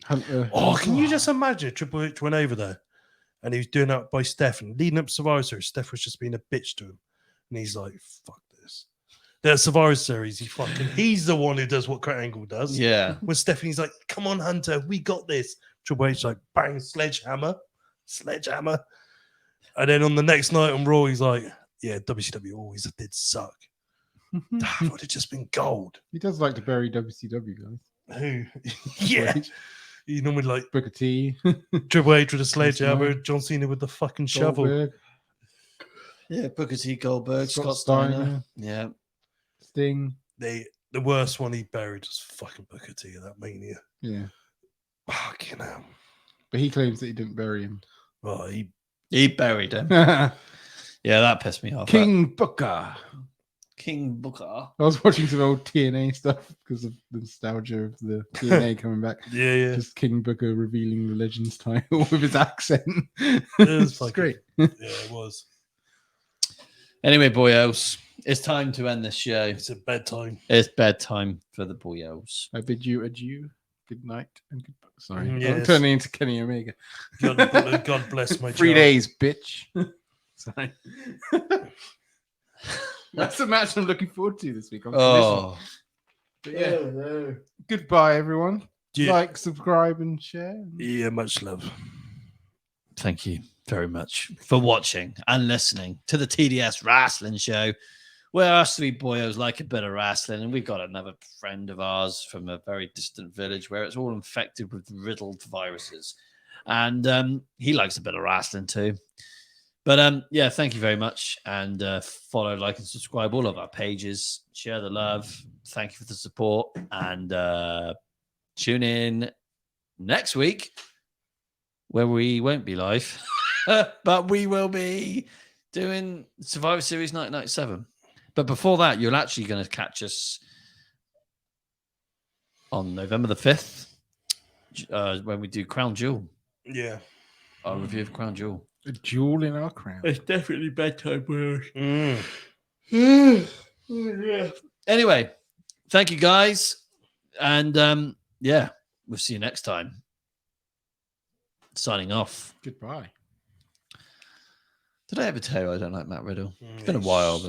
Hunter. Oh, can you just imagine if Triple H went over there and he was doing that by Steph and leading up to Survivor Series, Steph was just being a bitch to him. And he's like, fuck this. That Survivor Series, he's the one who does what Kurt Angle does. Yeah. When Stephanie's like, come on, Hunter, we got this. Triple H like, bang, sledgehammer. And then on the next night on Raw, he's like, yeah, WCW always did suck. That would have just been gold. He does like to bury WCW guys. Who? Yeah. You normally like Booker T. Triple H with a sledgehammer, Steiner. John Cena with the fucking shovel. Goldberg, Yeah, Booker T. Goldberg, Scott Scott Steiner. Steiner. Yeah. Sting. The worst one he buried was fucking Booker T. That Mania. Yeah. Fucking hell. But he claims that he didn't bury him. Oh, He buried him. Yeah, that pissed me off. King Booker. King Booker. I was watching some old TNA stuff because of the nostalgia of the TNA coming back. yeah. Just King Booker revealing the Legends title with his accent. It was It's fucking- great. Yeah, it was. Anyway, boyos, it's time to end this show. It's a bedtime. It's bedtime for the boyos. I bid you adieu. Good night and good. Sorry, I'm Yes. turning into Kenny Omega. God bless my 3 child. days, bitch. Sorry. That's a match I'm looking forward to this week. On Oh, But yeah. Goodbye, everyone. Yeah. Like, subscribe, and share. Yeah, much love. thank you very much for watching and listening to the TDS Wrestling Show, where us three boyos like a bit of wrestling, and we've got another friend of ours from a very distant village where it's all infected with riddled viruses, and he likes a bit of wrestling too. But yeah, thank you very much, and follow, like, and subscribe all of our pages. Share the love. Thank you for the support, and tune in next week where we won't be live, but we will be doing Survivor Series 1997. But before that, you're actually going to catch us on November the 5th when we do Crown Jewel. Yeah. Our review of Crown Jewel. A jewel in our crown. It's definitely bedtime, boys. Yeah. Anyway, thank you guys. And yeah, we'll see you next time. Signing off. Goodbye. Did I ever tell you I don't like Matt Riddle? It's been a while, but